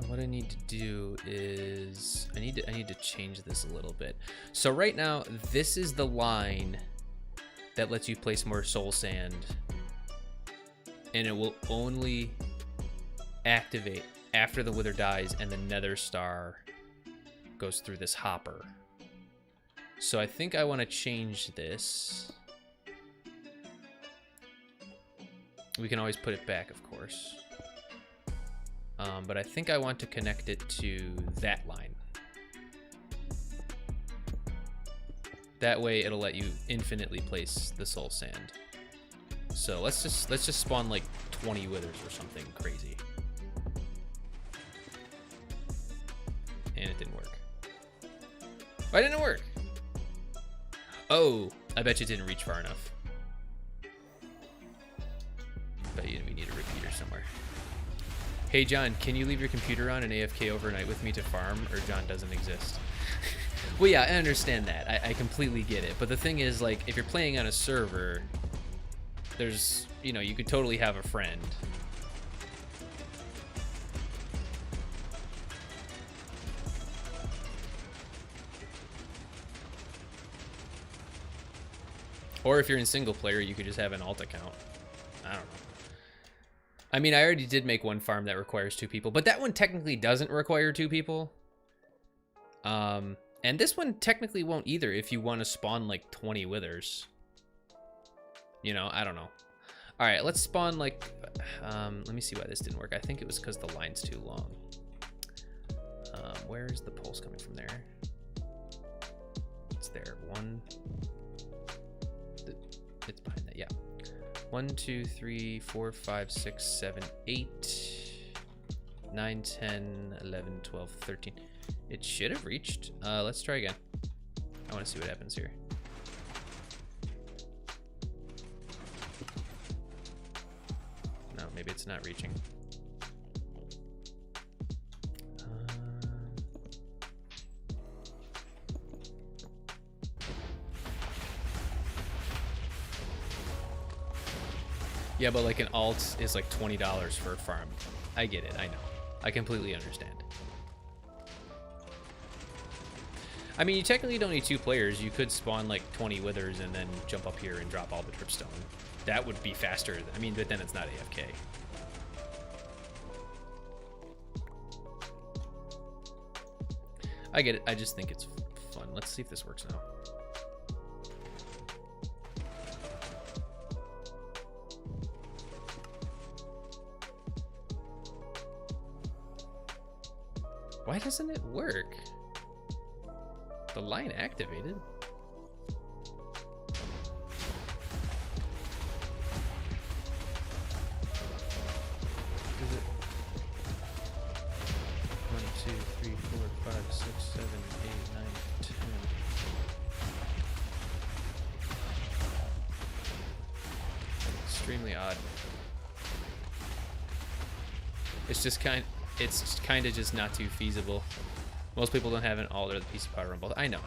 what I need to do is I need to change this a little bit. So right now, this is the line that lets you place more soul sand, and it will only activate after the wither dies and the nether star goes through this hopper. So I think I want to change this. We can always put it back, of course. But I think I want to connect it to that line. That way it'll let you infinitely place the soul sand. So let's just spawn like 20 withers or something crazy. And it didn't work. Why didn't it work? Oh, I bet you it didn't reach far enough. But we need a repeater somewhere. Hey John, can you leave your computer on and AFK overnight with me to farm, or John doesn't exist? Well, yeah, I understand that. I completely get it. But the thing is, like, if you're playing on a server, there's, you know, you could totally have a friend. Or if you're in single player, you could just have an alt account. I don't know. I mean, I already did make one farm that requires 2 people, but that one technically doesn't require 2 people. And this one technically won't either if you want to spawn like 20 withers. You know, I don't know. All right, let's spawn like, let me see why this didn't work. I think it was because the line's too long. Where's the pulse coming from there? It's there. It's behind that, yeah. 1, 2, 3, 4, 5, 6, 7, 8, 9, 10, 11, 12, 13. It should have reached. Let's try again. I want to see what happens here. No, maybe it's not reaching. Yeah, but like an alt is like $20 for a farm. I get it, I know. I completely understand. I mean, you technically don't need 2 players. You could spawn like 20 withers and then jump up here and drop all the dripstone. That would be faster. I mean, but then it's not AFK. I get it. I just think it's fun. Let's see if this works now. Why doesn't it work? The line activated. Is it 1, 2, 3, 4, 5, 6, 7, 8, 9, 10? Extremely odd. It's kind of just not too feasible. Most people don't have an alt or the piece of power on both. I know.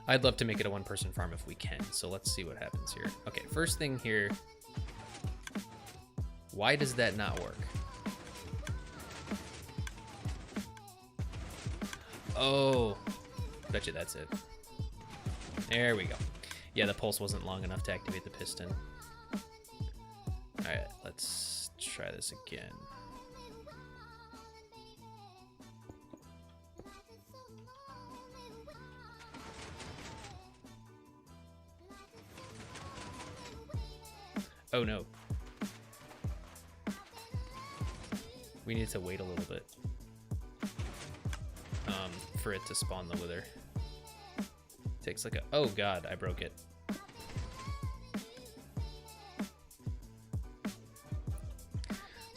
I'd love to make it a 1-person farm if we can, so let's see what happens here. Okay, first thing here. Why does that not work? Oh, bet you that's it. There we go. Yeah, the pulse wasn't long enough to activate the piston. All right, let's try this again. Oh no. We need to wait a little bit for it to spawn the wither. Takes like a, oh god, I broke it.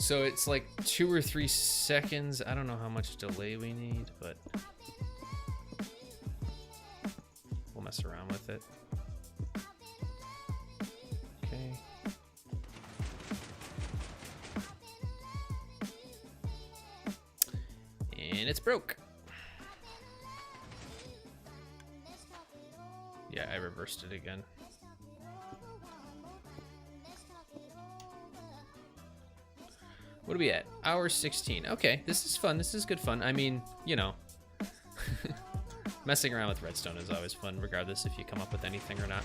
So it's like 2 or 3 seconds. I don't know how much delay we need, but we'll mess around with it. Okay. And it's broke. Yeah, I reversed it again. What are we at? Hour 16. Okay, this is fun. This is good fun. I mean, you know, messing around with redstone is always fun, regardless if you come up with anything or not.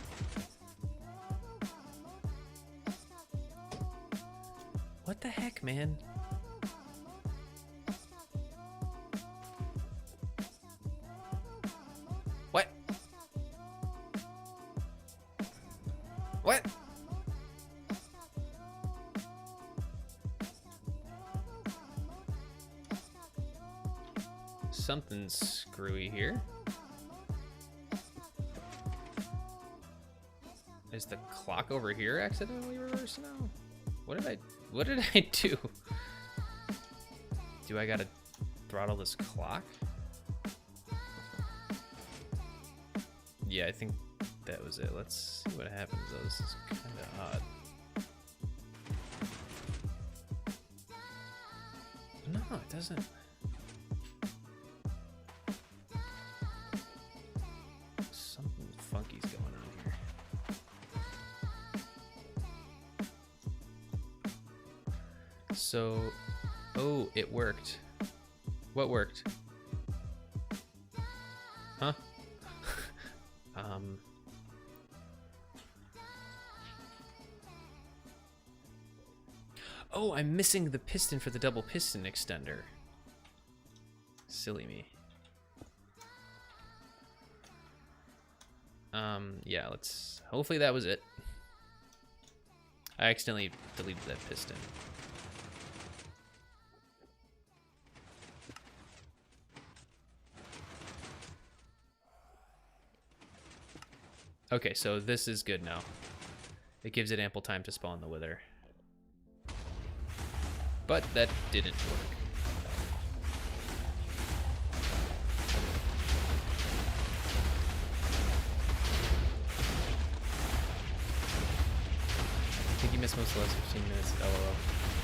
What the heck, man? What? What? Something's screwy here. Is the clock over here accidentally reversed now? What did I do? Do I gotta throttle this clock? Yeah, I think that was it. Let's see what happens though. This is kinda odd. No, it doesn't. Funky's going on here. So, oh, it worked. What worked? Huh? Oh, I'm missing the piston for the double piston extender. Silly me. Yeah, let's, hopefully that was it. I accidentally deleted that piston. Okay, so this is good now. It gives it ample time to spawn the wither. But that didn't work. Missed most of the last 15 minutes, lol.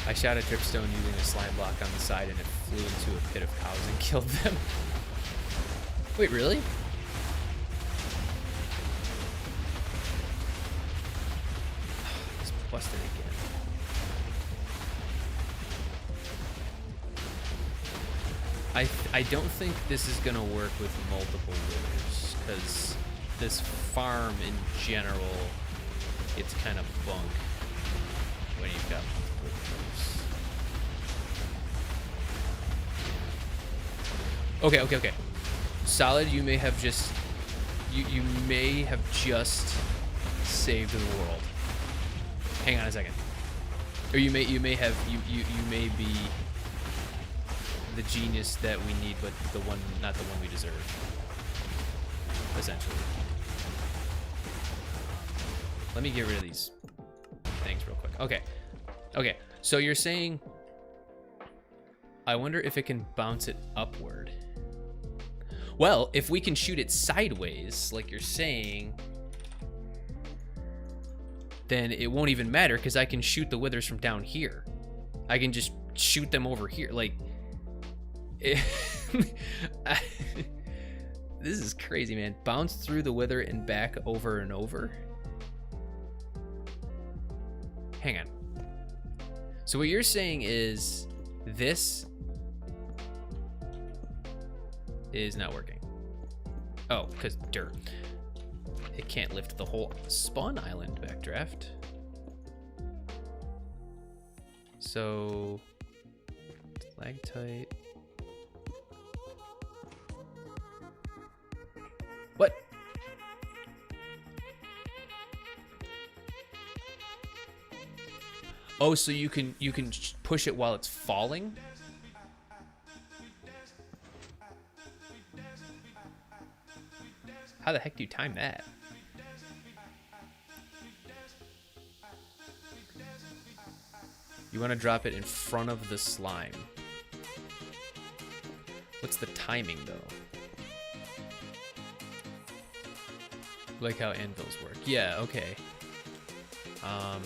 I shot a dripstone using a slime block on the side and it flew into a pit of cows and killed them. Wait, really? It's busted again. I don't think this is gonna work with multiple withers, because this farm in general, it's kind of bunk when you've got multiple withers. Okay. Solid, you may have just you may have just saved the world. Hang on a second. Or you may be the genius that we need, but not the one we deserve. Essentially. Let me get rid of these things real quick. Okay. So you're saying, I wonder if it can bounce it upward. Well, if we can shoot it sideways, like you're saying, then it won't even matter, because I can shoot the withers from down here. I can just shoot them over here. Like, this is crazy, man. Bounce through the wither and back over and over. Hang on. So what you're saying is this is not working. Oh, because dirt. It can't lift the whole spawn island, Backdraft. So lag tight. What? Oh, so you can push it while it's falling? How the heck do you time that? You want to drop it in front of the slime. What's the timing though? Like how anvils work. Yeah, okay. Oh.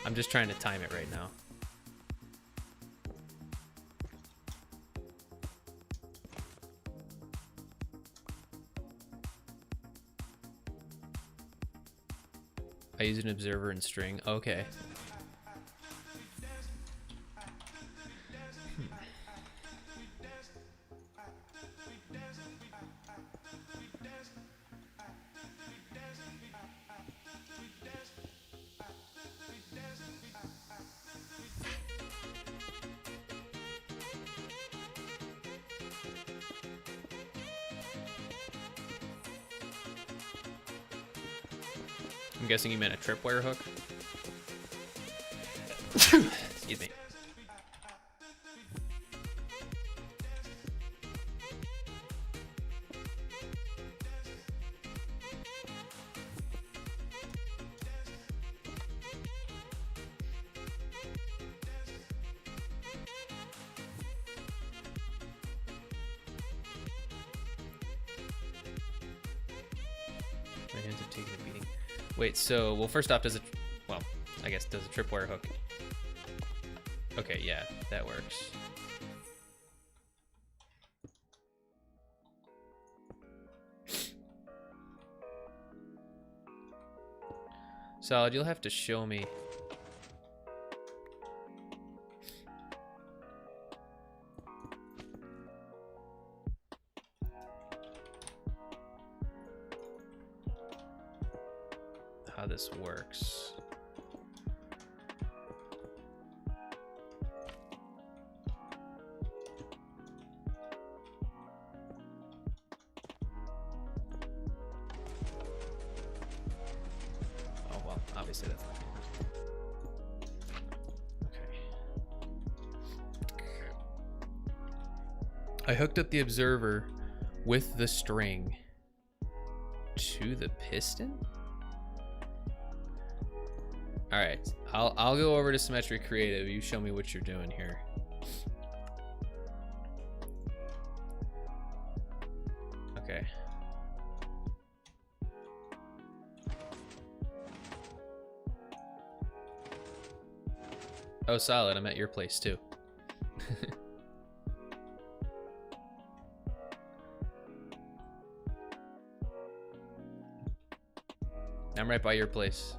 I'm just trying to time it right now. I use an observer and string. Okay. I'm guessing you meant a tripwire hook. Excuse me. My hands have taken a beating. Wait, so, well, first off, does I guess, does a tripwire hook? Okay, yeah, that works. Solid, you'll have to show me. How this works. Oh well, obviously that's not gonna work. Okay. I hooked up the observer with the string to the piston. All right, I'll go over to Symmetry Creative. You show me what you're doing here. Okay. Oh, solid. I'm at your place too. I'm right by your place.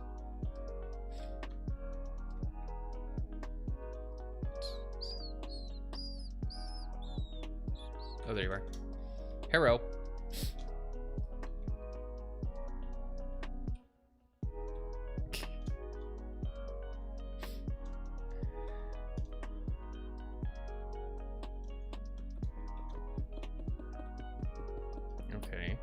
Oh, there you are. Hello. Okay.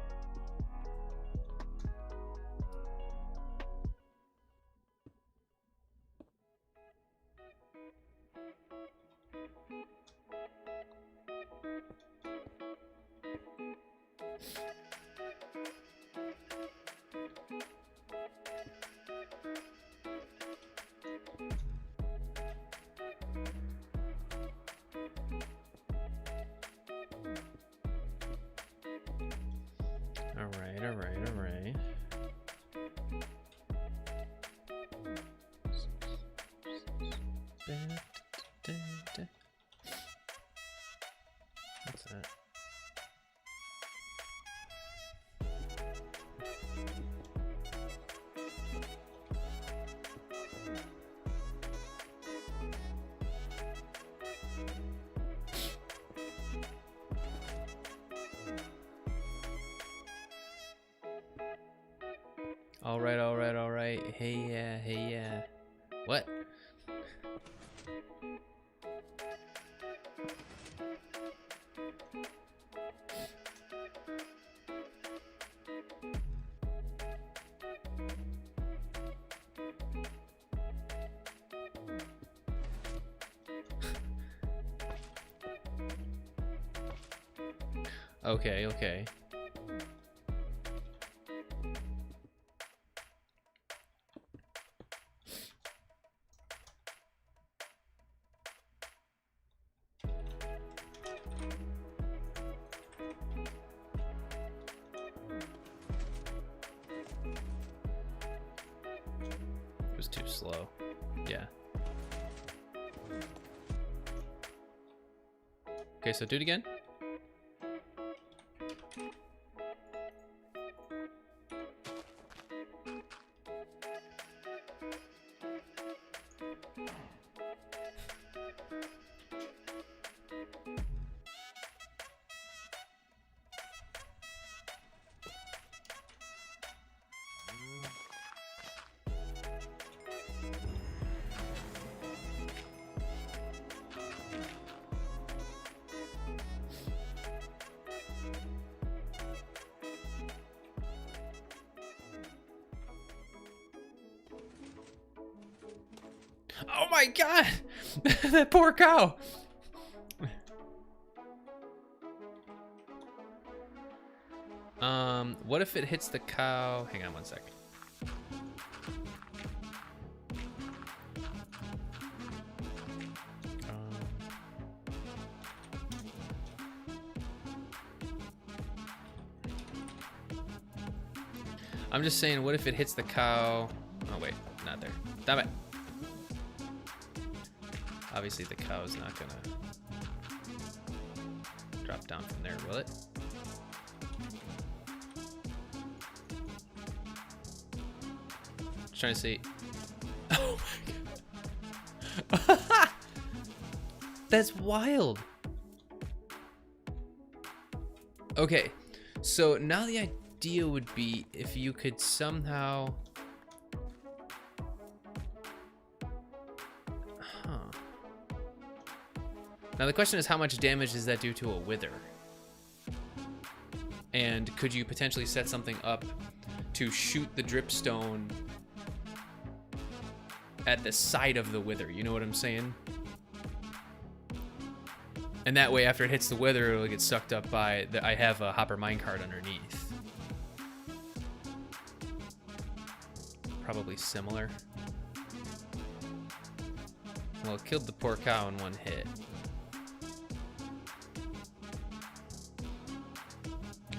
All right. What's that? All right. Hey, yeah. What? Okay, okay. It was too slow. Yeah. Okay, so do it again. Oh my god! That poor cow! What if it hits the cow? Hang on one sec. I'm just saying, what if it hits the cow? Oh wait, not there. Damn it. Obviously the cow's not gonna drop down from there, will it? Just trying to see. Oh my god. That's wild. Okay, so now the idea would be if you could somehow... Now the question is, how much damage does that do to a wither? And could you potentially set something up to shoot the dripstone at the side of the wither? You know what I'm saying? And that way, after it hits the wither, it'll get sucked up by the... I have a hopper minecart underneath. Probably similar. Well, it killed the poor cow in one hit.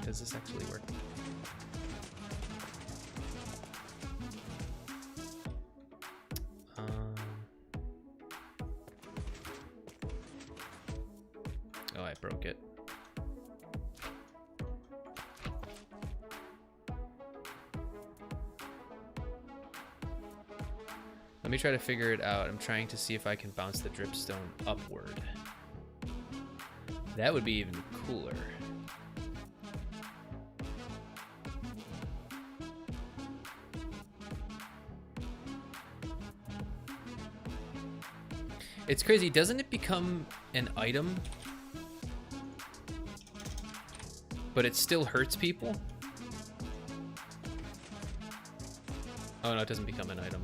Does this actually work? Oh, I broke it. Let me try to figure it out. I'm trying to see if I can bounce the dripstone upward. That would be even cooler. It's crazy, doesn't it become an item? But it still hurts people? Oh no, it doesn't become an item.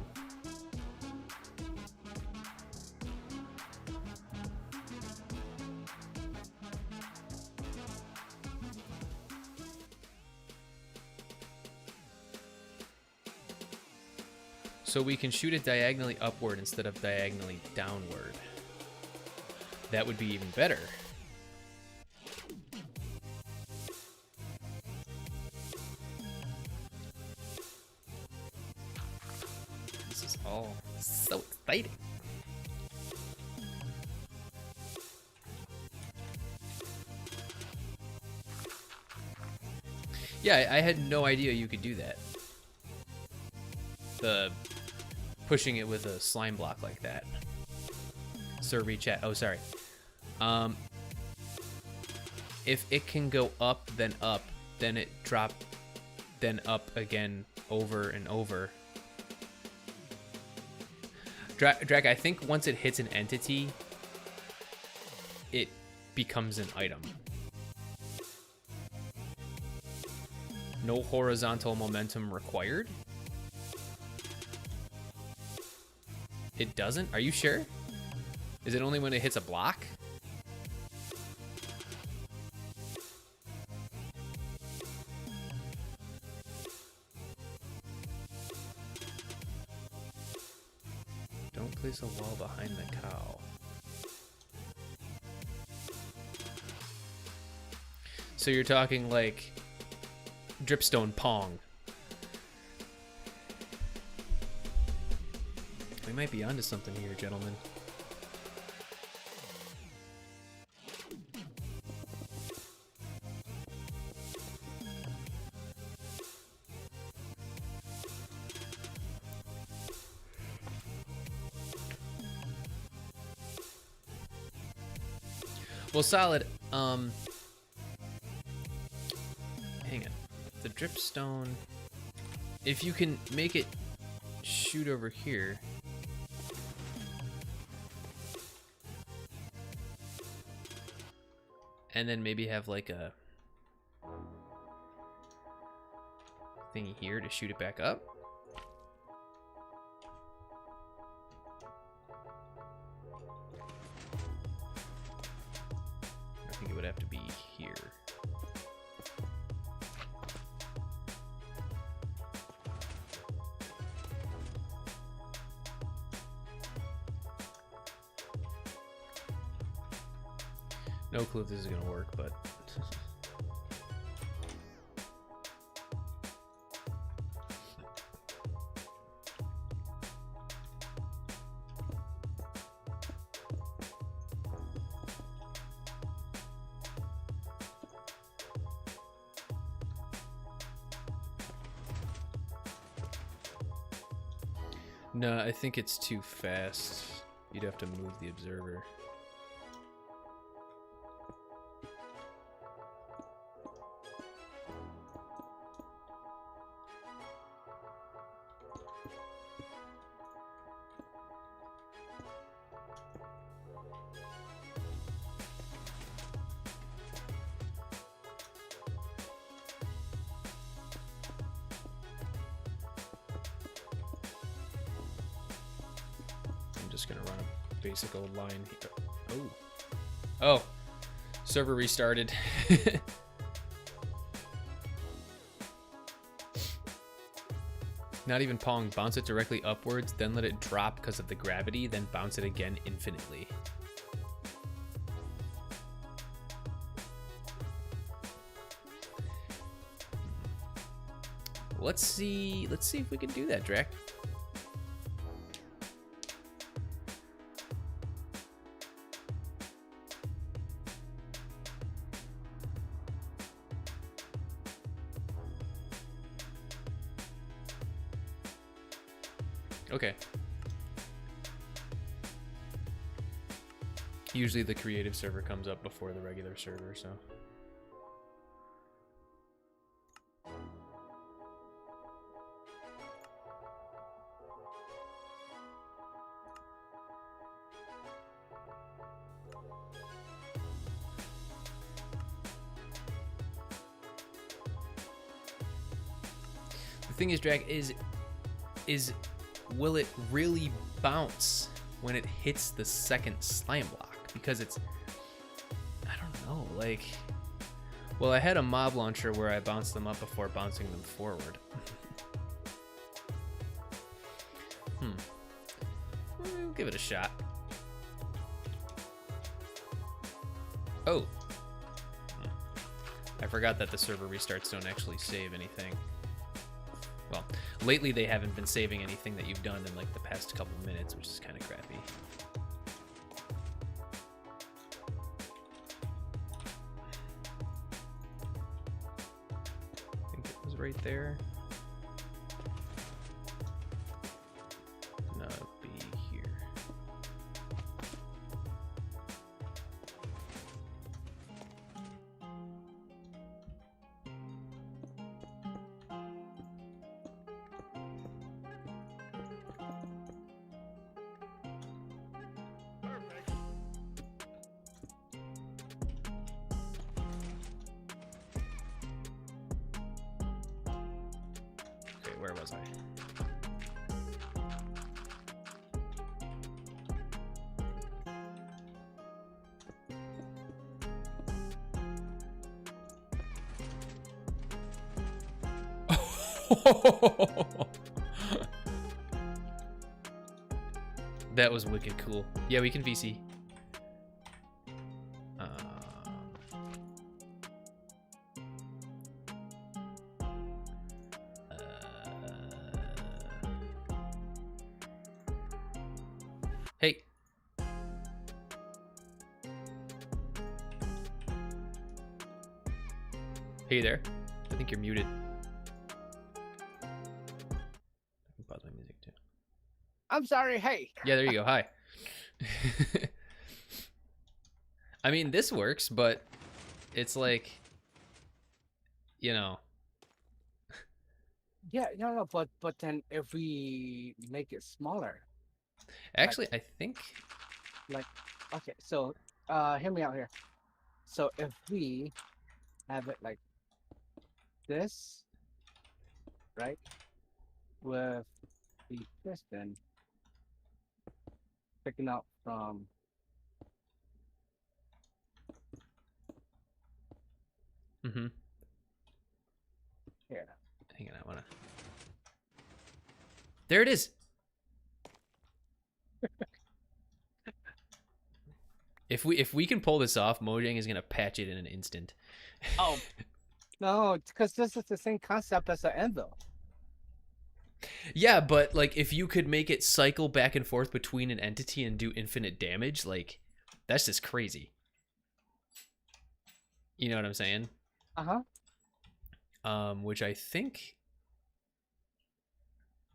So we can shoot it diagonally upward instead of diagonally downward. That would be even better. This is all so exciting. Yeah, I had no idea you could do that. Pushing it with a slime block like that. Survey chat. Oh, sorry. If it can go up, then it drop, then up again, over and over. Drag, I think once it hits an entity, it becomes an item. No horizontal momentum required. It doesn't? Are you sure? Is it only when it hits a block? Place a wall behind the cow. So you're talking like Dripstone Pong. We might be onto something here, gentlemen. Well, solid. Hang on. The dripstone. If you can make it shoot over here. And then maybe have like a thingy here to shoot it back up. I think it would have to be here. No clue if this is gonna work, but no, I think it's too fast. You'd have to move the observer. Just gonna run a basic old line here. Oh, server restarted. Not even Pong. Bounce it directly upwards, then let it drop because of the gravity, then bounce it again infinitely. Let's see if we can do that, Drac. Okay. Usually the creative server comes up before the regular server, so. The thing is, Drag, is will it really bounce when it hits the second slime block? Because it's, I don't know, like, well, I had a mob launcher where I bounced them up before bouncing them forward. We'll give it a shot. Oh, I forgot that the server restarts don't actually save anything. Well, lately they haven't been saving anything that you've done in like the past couple minutes, which is kind of crappy. I think it was right there. No, it'd be here. Where was I? That was wicked cool. Yeah, we can VC. Hey. Hey there. I think you're muted. I can pause my music too. I'm sorry. Hey. Yeah, there you go. Hi. I mean, this works, but it's like, you know. Yeah, no, but then if we make it smaller, Actually, I think. like, okay, so hear me out here. So if we have it like this, right, with the piston picking up from Mm-hmm. here. Hang on, I wanna. There it is. If we can pull this off, Mojang is gonna patch it in an instant. Oh no, because this is the same concept as the anvil. Yeah, but like if you could make it cycle back and forth between an entity and do infinite damage, like that's just crazy. You know what I'm saying? Which I think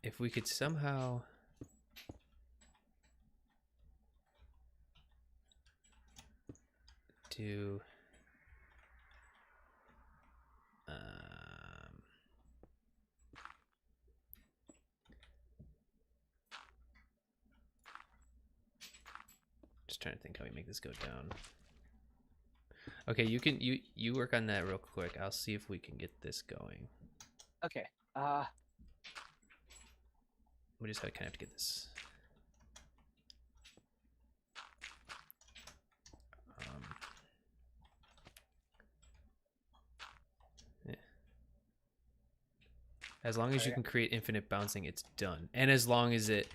if we could somehow do just trying to think how we make this go down. Okay, you work on that real quick. I'll see if we can get this going. Okay. We just kind of have to get this. Yeah. As long as you can create infinite bouncing, it's done. And as long as it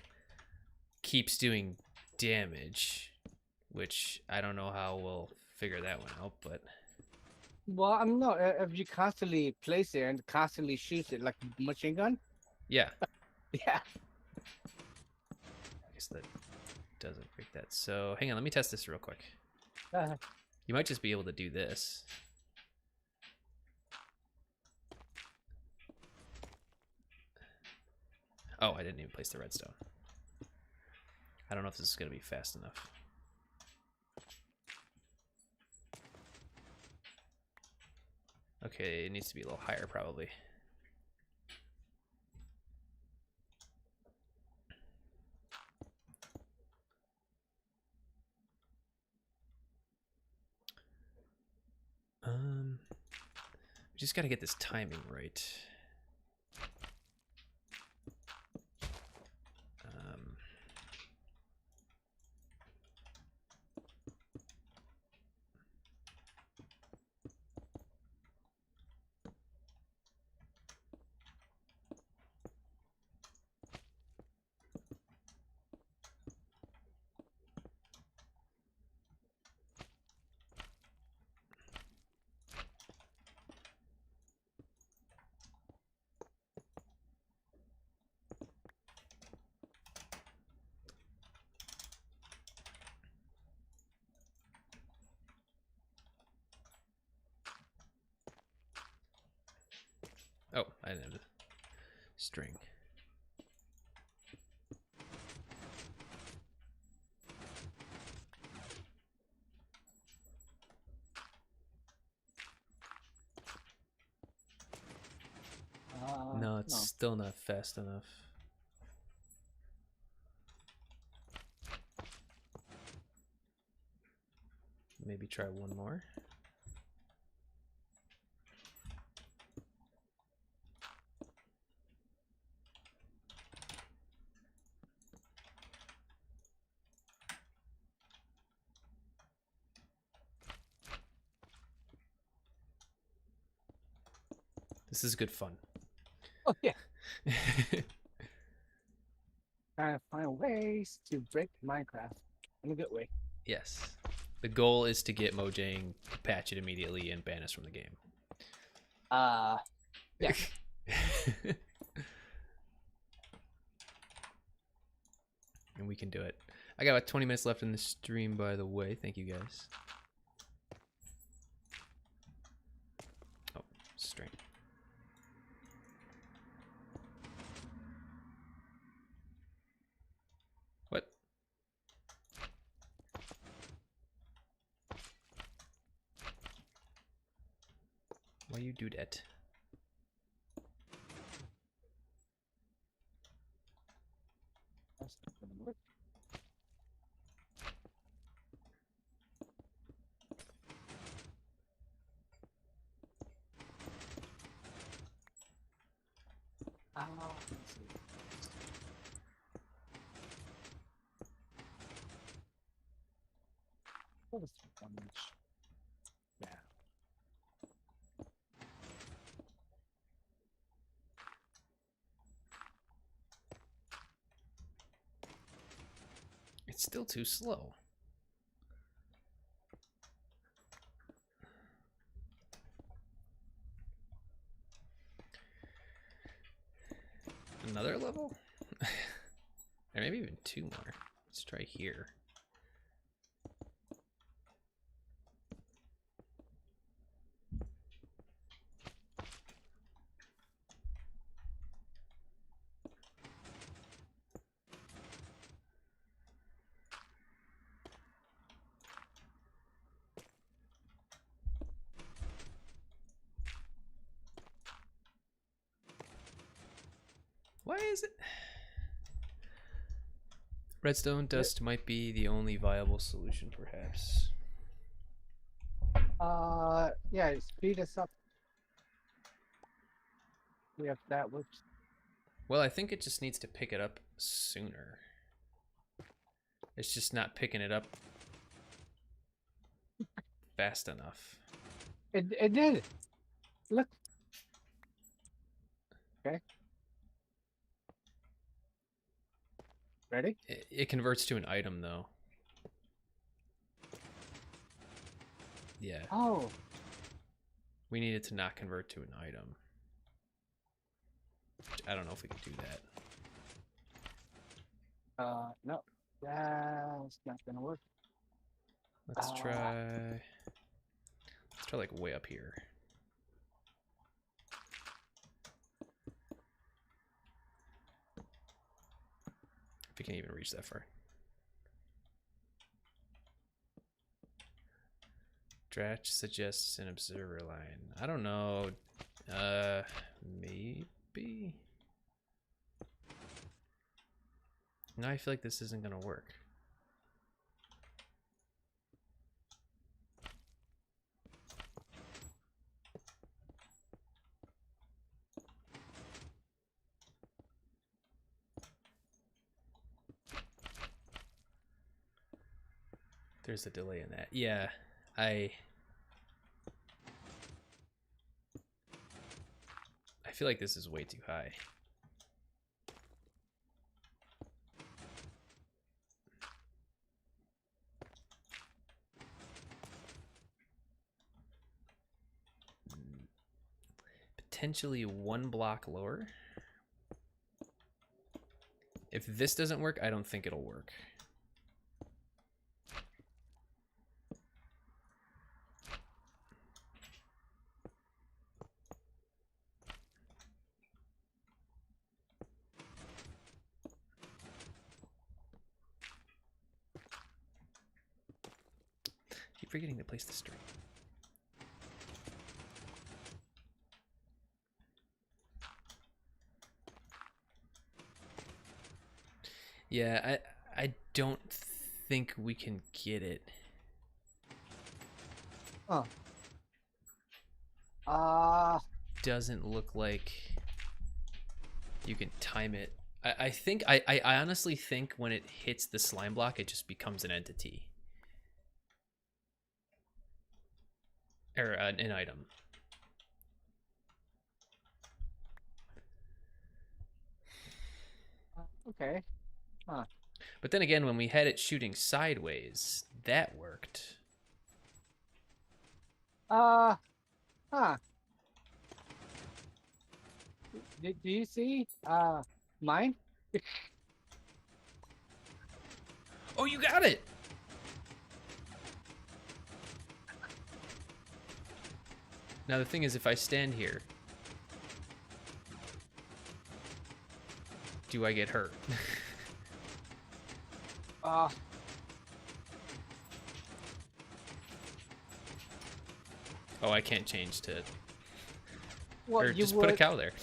keeps doing damage, which I don't know how we'll figure that one out, but Well, I mean, no, if you constantly place it and constantly shoots it like a machine gun. yeah. Yeah. I guess that doesn't break that. So hang on, let me test this real quick. Uh, You might just be able to do this. Oh, I didn't even place the redstone. I don't know if this is going to be fast enough. Okay, it needs to be a little higher probably. We just got to get this timing right. Oh, I didn't have the string. No, it's still not fast enough. Maybe try one more. This is good fun. Oh yeah. Trying to find ways to break Minecraft in a good way. Yes. The goal is to get Mojang to patch it immediately and ban us from the game. Yeah. And we can do it. I got about 20 minutes left in the stream, by the way. Thank you guys. Oh, string. What? Why you do that? That's not gonna work. Let's see. What is the damage? Yeah. It's still too slow. Another level? Or maybe even 2 more. Let's try here. Why is it? Redstone dust might be the only viable solution, perhaps. Yeah, speed us up. We have that works. Well, I think it just needs to pick it up sooner. It's just not picking it up fast enough. It did. Look. Okay. Ready? It converts to an item, though. Yeah. Oh. We need it to not convert to an item. I don't know if we can do that. No. That's not gonna work. Let's try like way up here. If we can even reach that far. Dratch suggests an observer line. I don't know. Maybe? Now I feel like this isn't gonna work. There's a delay in that. Yeah, I feel like this is way too high. Potentially 1 block lower. If this doesn't work, I don't think it'll work. Keep forgetting to place the string. Yeah, I don't think we can get it. Oh. Doesn't look like you can time it. I think I honestly think when it hits the slime block, it just becomes an entity. Or an item. Okay. Huh. But then again, when we had it shooting sideways, that worked. Uh, huh. Do you see mine? Oh, you got it! Now the thing is, if I stand here, do I get hurt? Uh, Oh, I can't change to... well, Or you just put a would. cow there.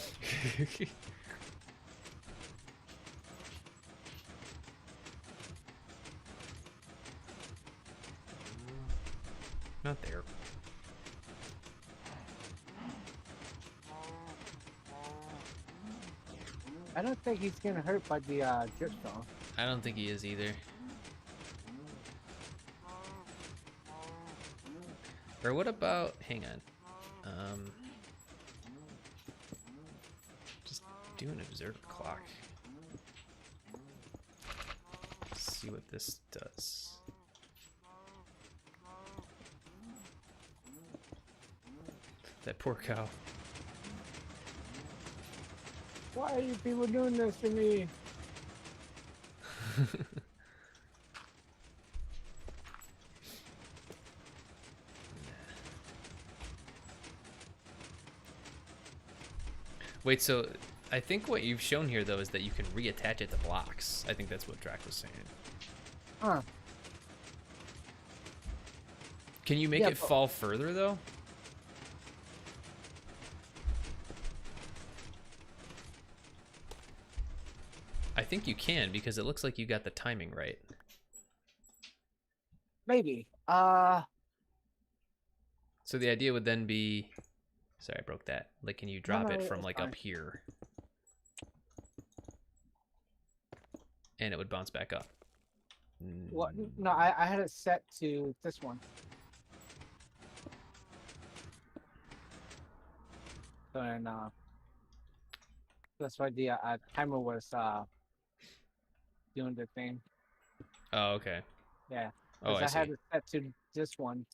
Not there. I don't think he's getting hurt by the dripstone. I don't think he is either. Or what about... Hang on. Just do an observe clock. See what this does. That poor cow. Why are you people doing this to me? Wait, so I think what you've shown here, though, is that you can reattach it to blocks. I think that's what Drac was saying. Huh. Can you make Yeah, it but- fall further, though? I think you can, because it looks like you got the timing right. Maybe. So the idea would then be... Sorry, I broke that. Like, can you drop no, it from, it's like, fine. up here? And it would bounce back up. What? No, I had it set to this one. So, and that's why the timer was doing the thing. Oh, okay. Yeah. Oh, Because I I see. had it set to this one.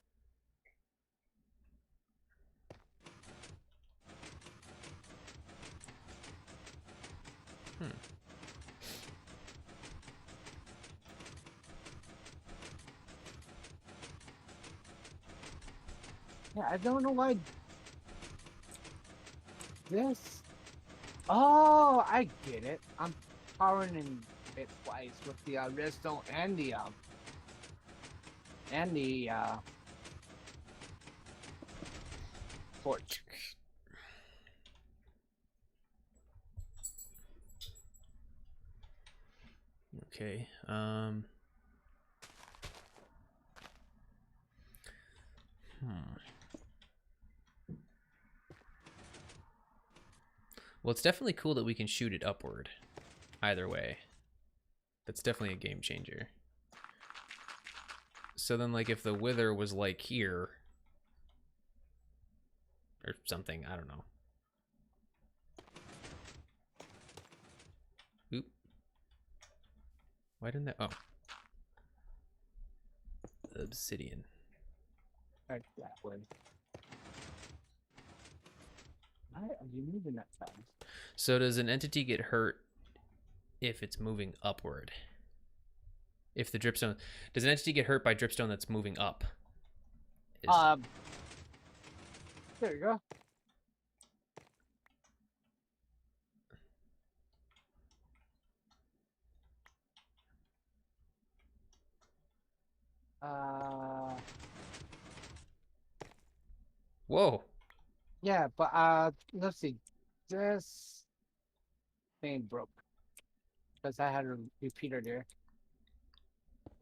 Hmm. Yeah, I don't know why this. Oh, I get it. I'm powering in it twice with the redstone and the torch. Okay. Well, it's definitely cool that we can shoot it upward. Either way. That's definitely a game changer. So then, like, if the wither was, like, here... Or something, I don't know. Oop. Why didn't that... Oh. Obsidian. Right that way. Why are you moving that fast? So does an entity get hurt if it's moving upward? If the dripstone... Does an entity get hurt by dripstone that's moving up? There you go. Whoa. Yeah, but let's see. This thing broke because I had a repeater there.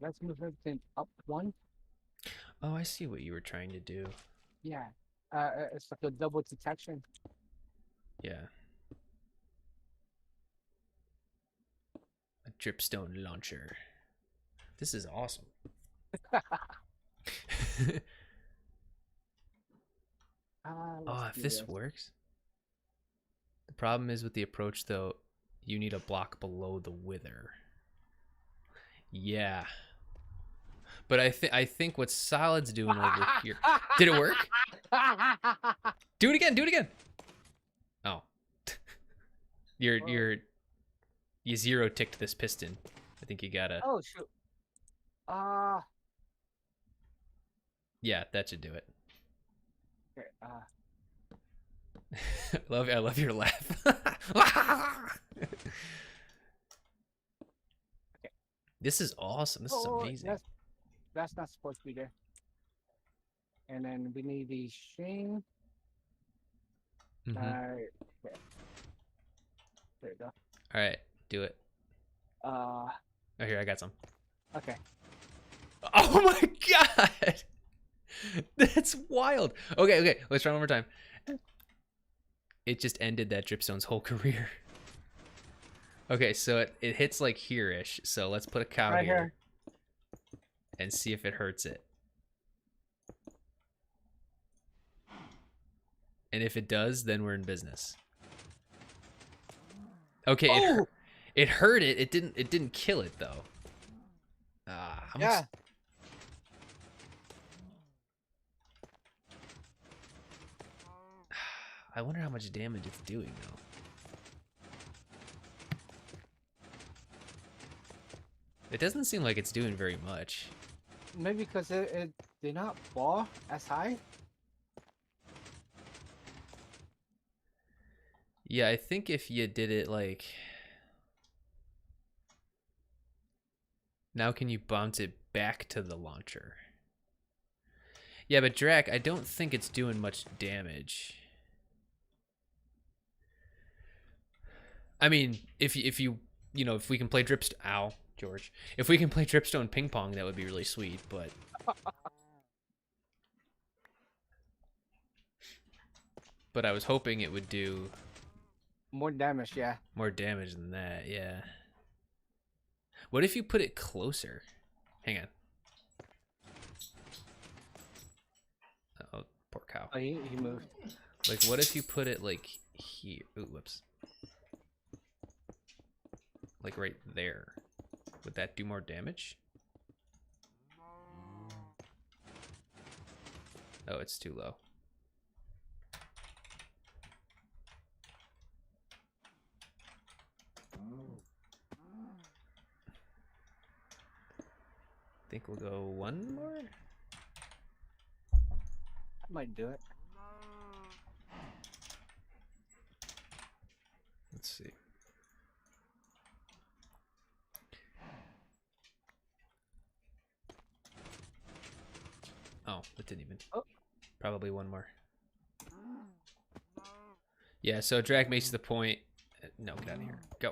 Let's move everything up one. Oh, I see what you were trying to do. Yeah. It's like a double detection. Yeah. A dripstone launcher. This is awesome. Oh, if this works. The problem is with the approach, though, you need a block below the wither. Yeah. But I think what Solid's doing over here. Did it work? Do it again. Do it again. Oh. You zero ticked this piston. I think you gotta. Oh shoot. Uh, Yeah, that should do it. okay, I love your laugh. okay. This is awesome. This is amazing. That's not supposed to be there. And then we need the string. Mhm. Okay. There you go. All right, do it. Uh, Oh, here I got some. okay. Oh my god, that's wild. Okay, let's try one more time. It just ended that Dripstone's whole career. Okay, so it hits like here-ish. So let's put a cow Right here here. and see if it hurts it. And if it does, then we're in business. Okay, Oh! it hurt it. It didn't kill it though. How much? Yeah. I wonder how much damage it's doing though. It doesn't seem like it's doing very much. Maybe because it did not fall as high. Yeah, I think if you did it like... Now can you bounce it back to the launcher? Yeah, but Drac, I don't think it's doing much damage. I mean, if you know, if we can play Dripstone... Ow, George. If we can play Dripstone ping pong, that would be really sweet, but... But I was hoping it would do... More damage, yeah. More damage than that, yeah. What if you put it closer? Hang on. Oh, poor cow. Oh, he moved. Like, what if you put it, like, here? Ooh, whoops. Like, right there. Would that do more damage? Oh, it's too low. Think we'll go one more? I might do it. Let's see. Oh, it didn't even. Oh. Probably one more. Yeah, so Drag makes the point. No, get out of here. Go.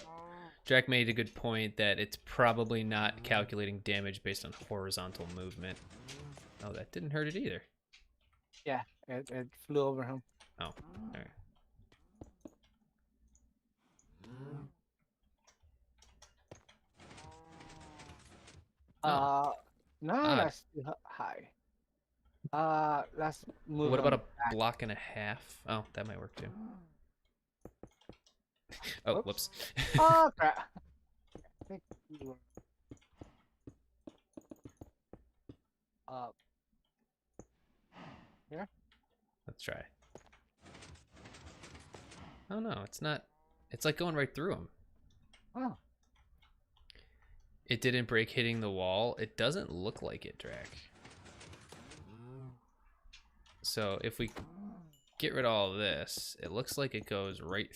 Drag made a good point that it's probably not calculating damage based on horizontal movement. Oh, that didn't hurt it either. Yeah, it flew over him. Oh, alright. No, Odd. that's too high. Let's move. What about a back. block and a half? Oh, that might work too. Oh, whoops. Oh crap! I think we were. Here. Let's try. Oh no, it's not. It's like going right through him. Oh. It didn't break hitting the wall. It doesn't look like it, Drac. So if we get rid of all of this, it looks like it goes right.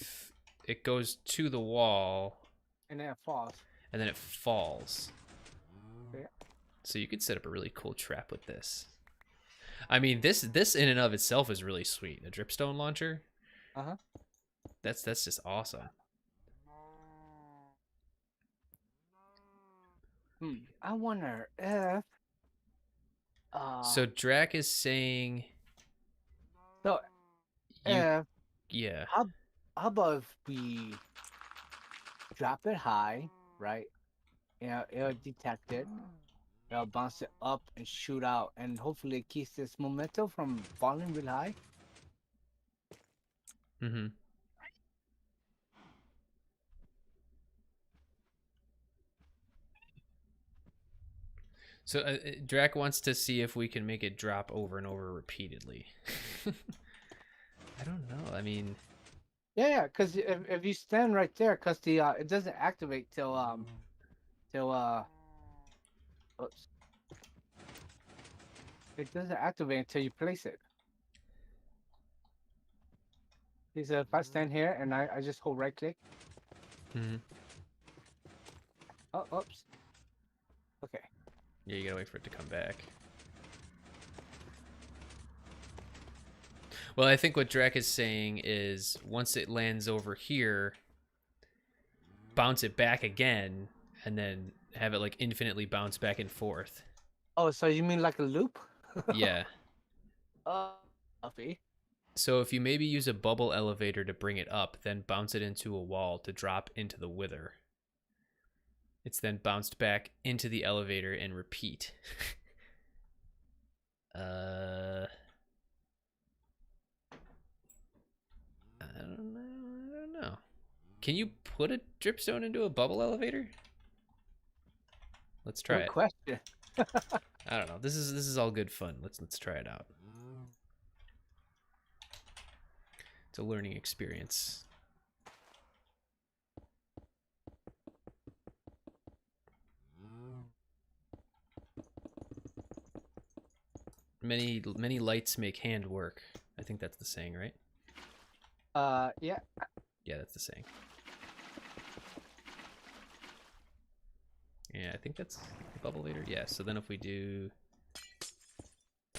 It goes to the wall. And then it falls. And then it falls. Yeah. So you could set up a really cool trap with this. I mean, this in and of itself is really sweet. A dripstone launcher. Uh-huh. That's just awesome. I wonder if So Drac is saying so you, if yeah. how about if we drop it high, right? You know, it'll detect it. It'll bounce it up and shoot out, and hopefully it keeps this momentum from falling real high. Mm-hmm. So Drac wants to see if we can make it drop over and over repeatedly. I don't know. I mean, Yeah, because if you stand right there, because the it doesn't activate till oops, it doesn't activate until you place it. He said if I stand here and I just hold right click. mhm. Oh, oops. Okay. Yeah, you gotta wait for it to come back. Well, I think what Drac is saying is once it lands over here, bounce it back again, and then have it like infinitely bounce back and forth. Oh, so you mean like a loop? Yeah. Fluffy. So if you maybe use a bubble elevator to bring it up, then bounce it into a wall to drop into the wither. It's then bounced back into the elevator and repeat. I don't know. I don't know. Can you put a dripstone into a bubble elevator? Let's try Good it. question. I don't know. This is all good fun. Let's try it out. It's a learning experience. Many lights make hand work. I think that's the saying, right? Yeah. Yeah, that's the saying. Yeah, I think that's the bubble later. Yeah, so then if we do...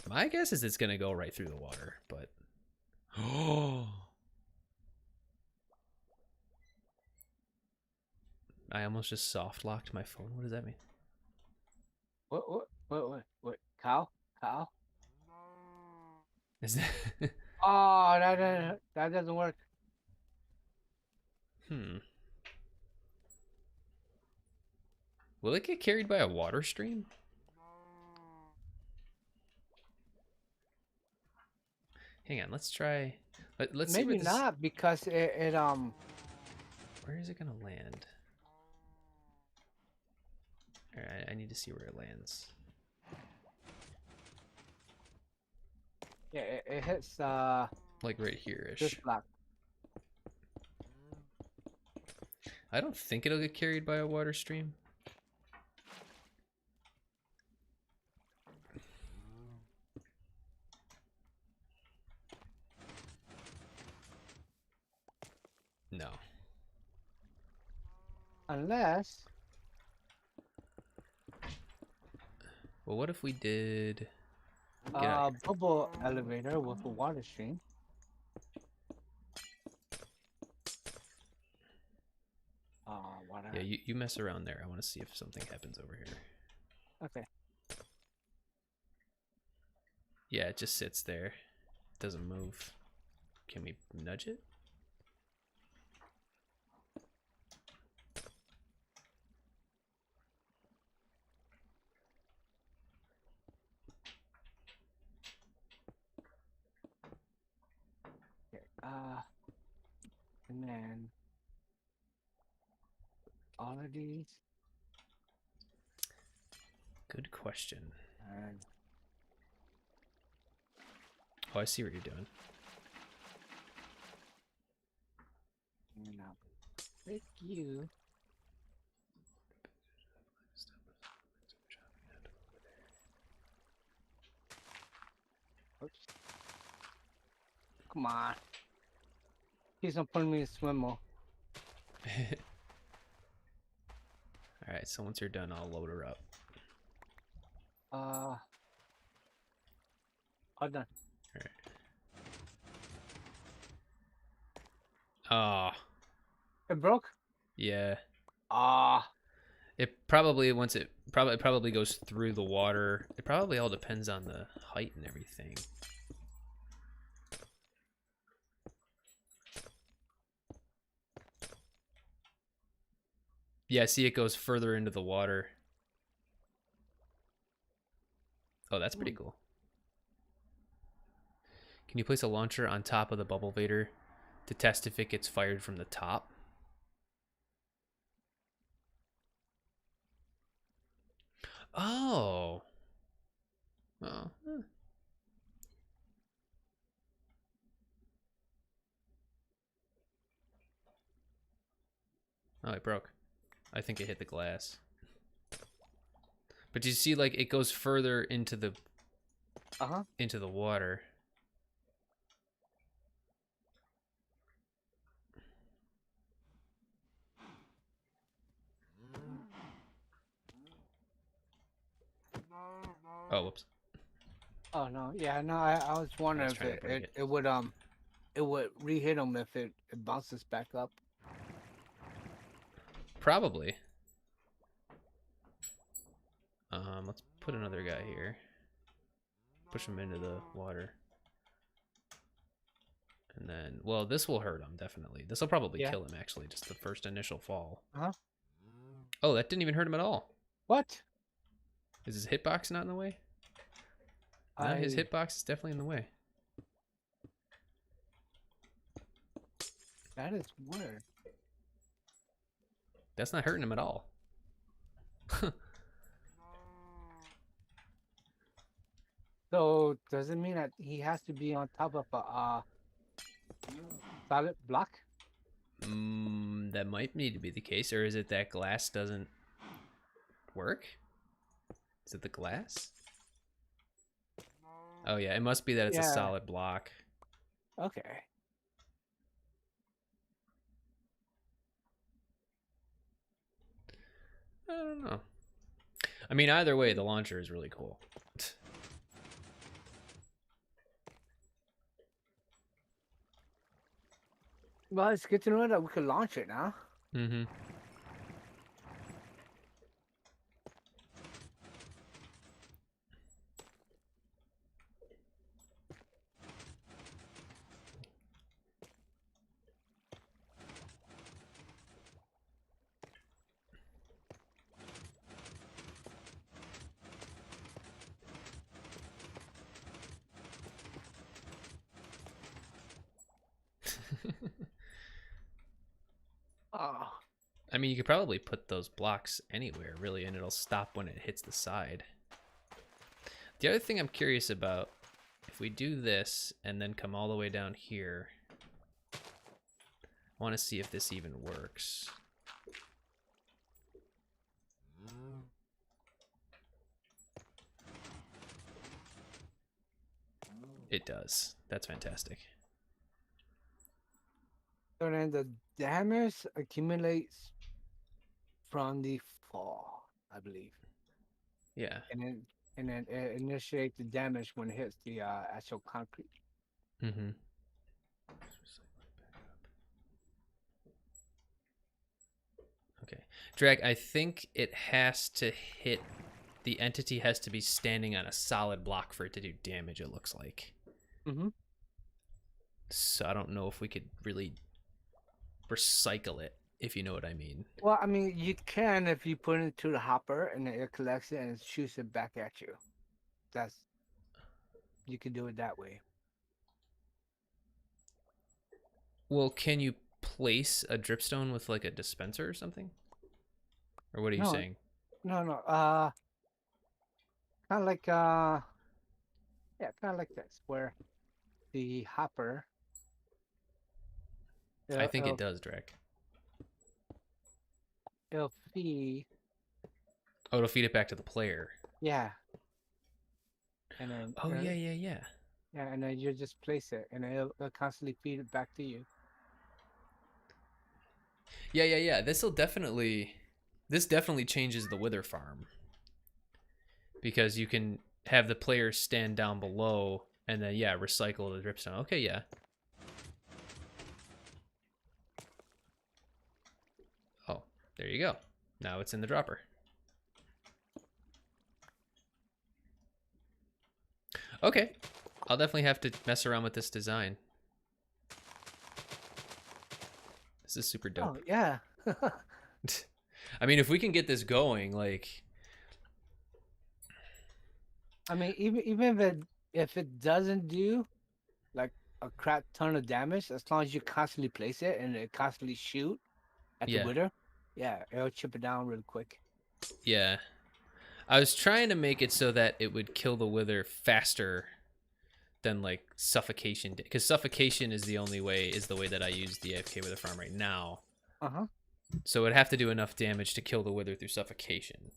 My guess is it's going to go right through the water, but... Oh! I almost just soft locked my phone. What does that mean? What? Cow? Cow? Is that... Oh, that doesn't work. Will it get carried by a water stream? Hang on, let's try... Let's see where Maybe this... not because it Where is it going to land? Alright, I need to see where it lands. yeah it hits Like right here-ish. this block. I don't think it'll get carried by a water stream. No. Unless Well, what if we did... Get out of here. bubble elevator with a water stream. Water. Yeah, you mess around there. I want to see if something happens over here. Okay. Yeah, it just sits there. It doesn't move. Can we nudge it? Okay. And then all of these Good question. and Oh, I see what you're doing. now pick you. Oops. Come on. Please don't put me in swim mode. Alright, so once you're done, I'll load her up. All done. Alright. Ah, It broke? yeah. Ah. It probably once it probably goes through the water. It probably all depends on the height and everything. Yeah, see it goes further into the water. Oh, that's pretty cool. Can you place a launcher on top of the bubble vader to test if it gets fired from the top? Oh. Oh. Huh. Oh, it broke. I think it hit the glass. But you see, like, it goes further into the Uh-huh. water. Oh, whoops. Oh no, yeah, no. I was I wondering was if trying to break it. it would re-hit him if it bounces back up. Probably. Let's put another guy here. Push him into the water. And then, well, this will hurt him, definitely. This will probably Yeah. kill him, actually, just the first initial fall. Uh-huh. Oh, that didn't even hurt him at all. What? Is his hitbox not in the way? No, his I hitbox is definitely in the way. That is weird. That's not hurting him at all. So does it mean that he has to be on top of a solid block? That might need to be the case. Or is it that glass doesn't work? Is it the glass? Oh, yeah, it must be that it's a Yeah. solid block. Okay. I don't know. I mean, either way, the launcher is really cool. Well, it's good to know that we can launch it now. Mm-hmm. Oh. I mean, you could probably put those blocks anywhere, really, and it'll stop when it hits the side. The other thing I'm curious about, if we do this and then come all the way down here, I want to see if this even works. It does. That's fantastic. So then the damage accumulates from the fall, I believe. Yeah. And then it initiates the damage when it hits the actual concrete. Mm-hmm. Okay. Drag, I think it has to hit, the entity has to be standing on a solid block for it to do damage, it looks like. Mm-hmm. So I don't know if we could really recycle it, if you know what I mean. Well, I mean, you can if you put it into the hopper and then it collects it and shoots it back at you. You can do it that way. Well, can you place a dripstone with like a dispenser or something? Or what are you No, saying? no. Kind of like yeah, kind of like this, where the hopper. I It'll, think it it'll, does, Drake. it'll feed. Oh, it'll feed it back to the player. Yeah. And then. Oh, yeah. Yeah, and then you just place it, and it'll constantly feed it back to you. Yeah. This definitely changes the wither farm. Because you can have the player stand down below and then, yeah, recycle the dripstone. Okay, yeah. Oh, there you go. Now it's in the dropper. Okay. I'll definitely have to mess around with this design. This is super dope. Oh, yeah. I mean, if we can get this going, like... I mean, even if it doesn't do like a crap ton of damage, as long as you constantly place it and it constantly shoot at the Yeah. wither, yeah, it'll chip it down real quick. Yeah. I was trying to make it so that it would kill the wither faster than like suffocation, because suffocation is the way that I use the AFK wither farm right now. So it'd have to do enough damage to kill the wither through suffocation,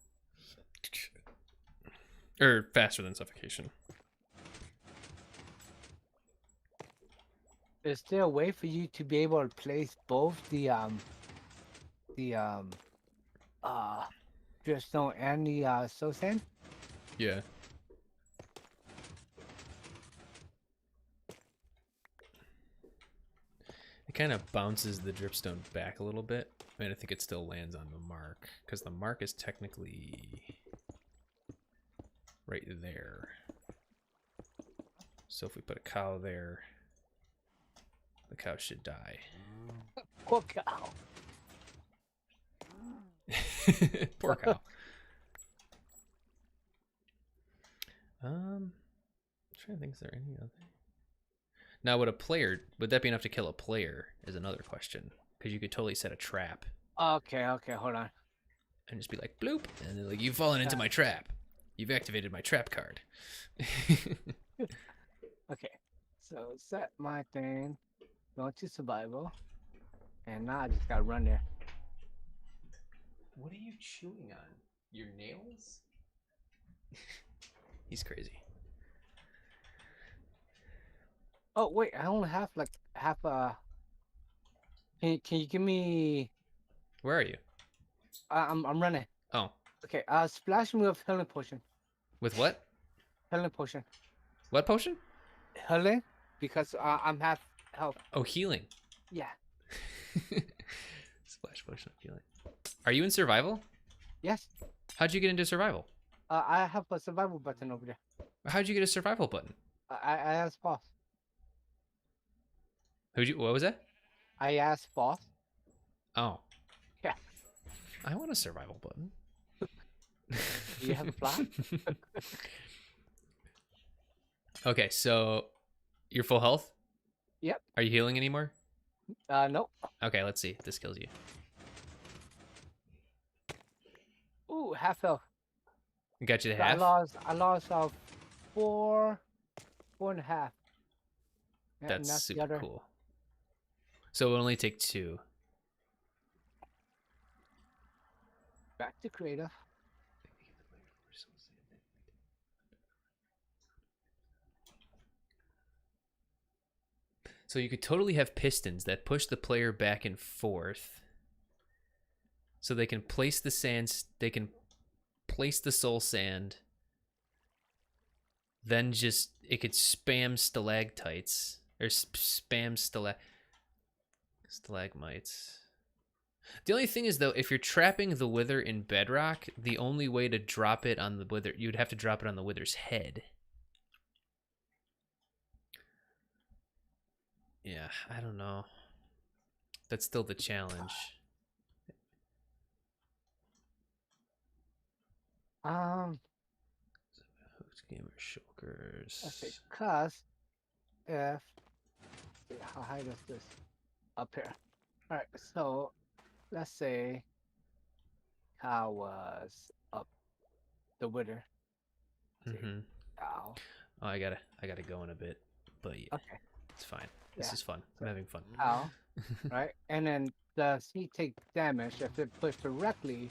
or faster than suffocation. Is there a way for you to be able to place both the Dripstone and the soul sand? Yeah. It kind of bounces the dripstone back a little bit. I mean, I think it still lands on the mark, because the mark is technically right there. So if we put a cow there, the cow should die. Poor cow. Poor cow. I'm trying to think, is there any other? Now, would that be enough to kill a player is another question. Because you could totally set a trap. Okay, hold on. And just be like, bloop. And then like, you've fallen into my trap. You've activated my trap card. Okay, so set my thing, go to survival. And now I just gotta run there. What are you chewing on? Your nails? He's crazy. Oh wait, I only have like half a. Can you give me? Where are you? I'm running. Oh. Okay, splash me with healing potion. With what? Healing potion. What potion? Healing, because I'm half health. Oh, healing. Yeah. Splash potion of healing. Are you in survival? Yes. How'd you get into survival? I have a survival button over there. How'd you get a survival button? I asked boss. What was that? I asked boss. Oh. Yeah. I want a survival button. Do you have a plan? Okay, so you're full health? Yep. Are you healing anymore? Nope. Okay, let's see if this kills you. Ooh, half health. Got you to So half? I lost 4.5. Yeah, That's super cool. So it'll only take 2. Back to creative. So you could totally have pistons that push the player back and forth. So they can place the sands, they can place the soul sand. Then just, it could spam stalactites. Or spam stalagmites. The only thing is, though, if you're trapping the wither in bedrock, the only way to drop it on the wither, you'd have to drop it on the wither's head. Yeah, I don't know. That's still the challenge. Gamer shulkers. Let's see, cause if how high does this up here? All right, so let's say cow was up the wither. Cow. Oh, I gotta go in a bit, but yeah, Okay, it's fine. This is fun. I'm having fun. cow, right? And then does he take damage if it pushed directly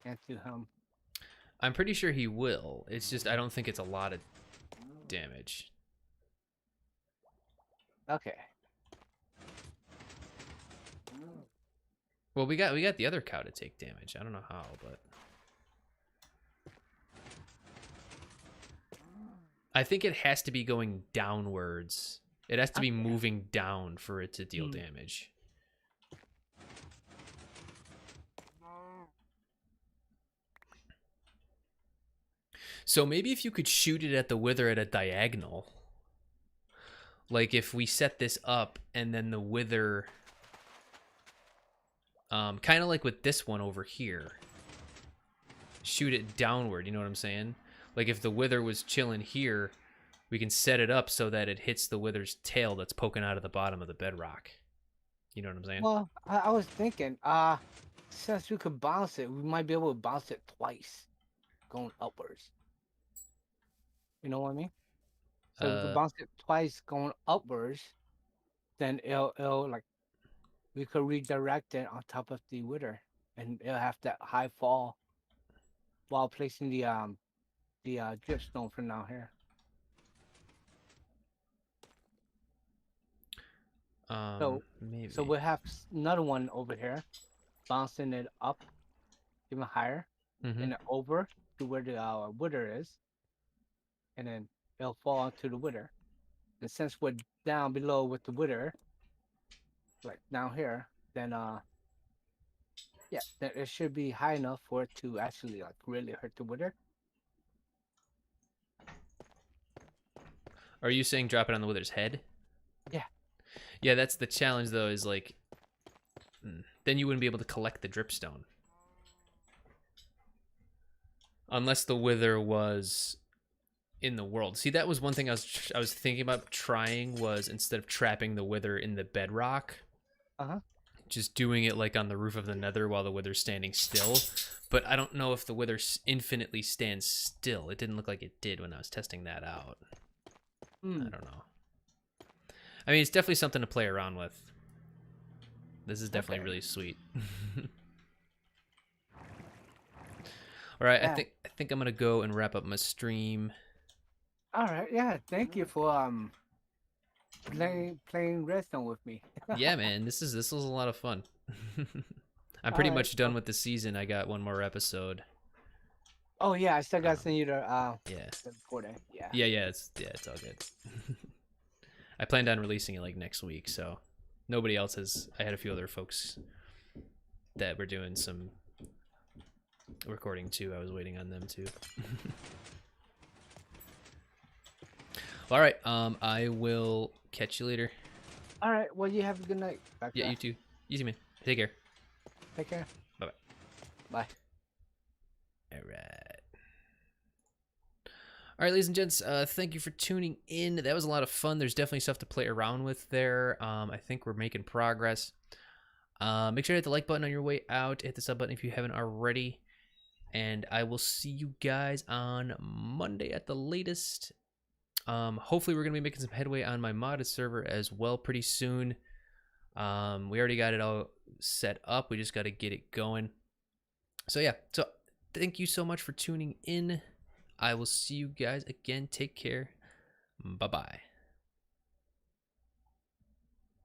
into him? I'm pretty sure he will. It's just I don't think it's a lot of damage. Okay. Well, we got the other cow to take damage. I don't know how, but I think it has to be going downwards. It has to be moving down for it to deal damage. So maybe if you could shoot it at the wither at a diagonal. Like if we set this up and then the wither, kind of like with this one over here, shoot it downward, you know what I'm saying? Like if the wither was chilling here, we can set it up so that it hits the wither's tail that's poking out of the bottom of the bedrock. You know what I'm saying? Well, I was thinking, since we could bounce it, we might be able to bounce it twice, going upwards. You know what I mean? So we could Uh, bounce it twice going upwards, then it'll like we could redirect it on top of the wither, and it'll have that high fall while placing the dripstone for now here. So maybe. we'll have another one over here, bouncing it up even higher, Mm-hmm. and then over to where the wither is, and then it'll fall onto the wither. And since we're down below with the wither, like down here, then yeah, then it should be high enough for it to actually like really hurt the wither. Are you saying drop it on the wither's head? Yeah. Yeah, that's the challenge though. Is like, then you wouldn't be able to collect the dripstone unless the wither was in the world. See, that was one thing I was thinking about trying, was instead of trapping the wither in the bedrock, Uh-huh. just doing it like on the roof of the nether while the wither's standing still. But I don't know if the wither infinitely stands still. It didn't look like it did when I was testing that out. I don't know. I mean, it's definitely something to play around with. This is definitely really sweet. All right, Yeah. I think I'm gonna go and wrap up my stream. All right. Yeah. Thank you for playing redstone with me. Yeah, man, this was a lot of fun. I'm All pretty right. much done with the season. I got one more episode. Oh yeah, I still gotta send you Yeah, the recording. Yeah. it's all good. I planned on releasing it like next week, so nobody else has. I had a few other folks that were doing some recording too. I was waiting on them too. All right, I will catch you later. All right. Well, you have a good night. Backdraft. Yeah, you too. Easy, man. Take care. Take care. Bye-bye. Bye. All right. All right, ladies and gents, thank you for tuning in. That was a lot of fun. There's definitely stuff to play around with there. I think we're making progress. Make sure to hit the like button on your way out. Hit the sub button if you haven't already. And I will see you guys on Monday at the latest. Hopefully we're going to be making some headway on my modded server as well pretty soon. We already got it all set up. We just got to get it going. So yeah, so thank you so much for tuning in. I will see you guys again. Take care. Bye-bye.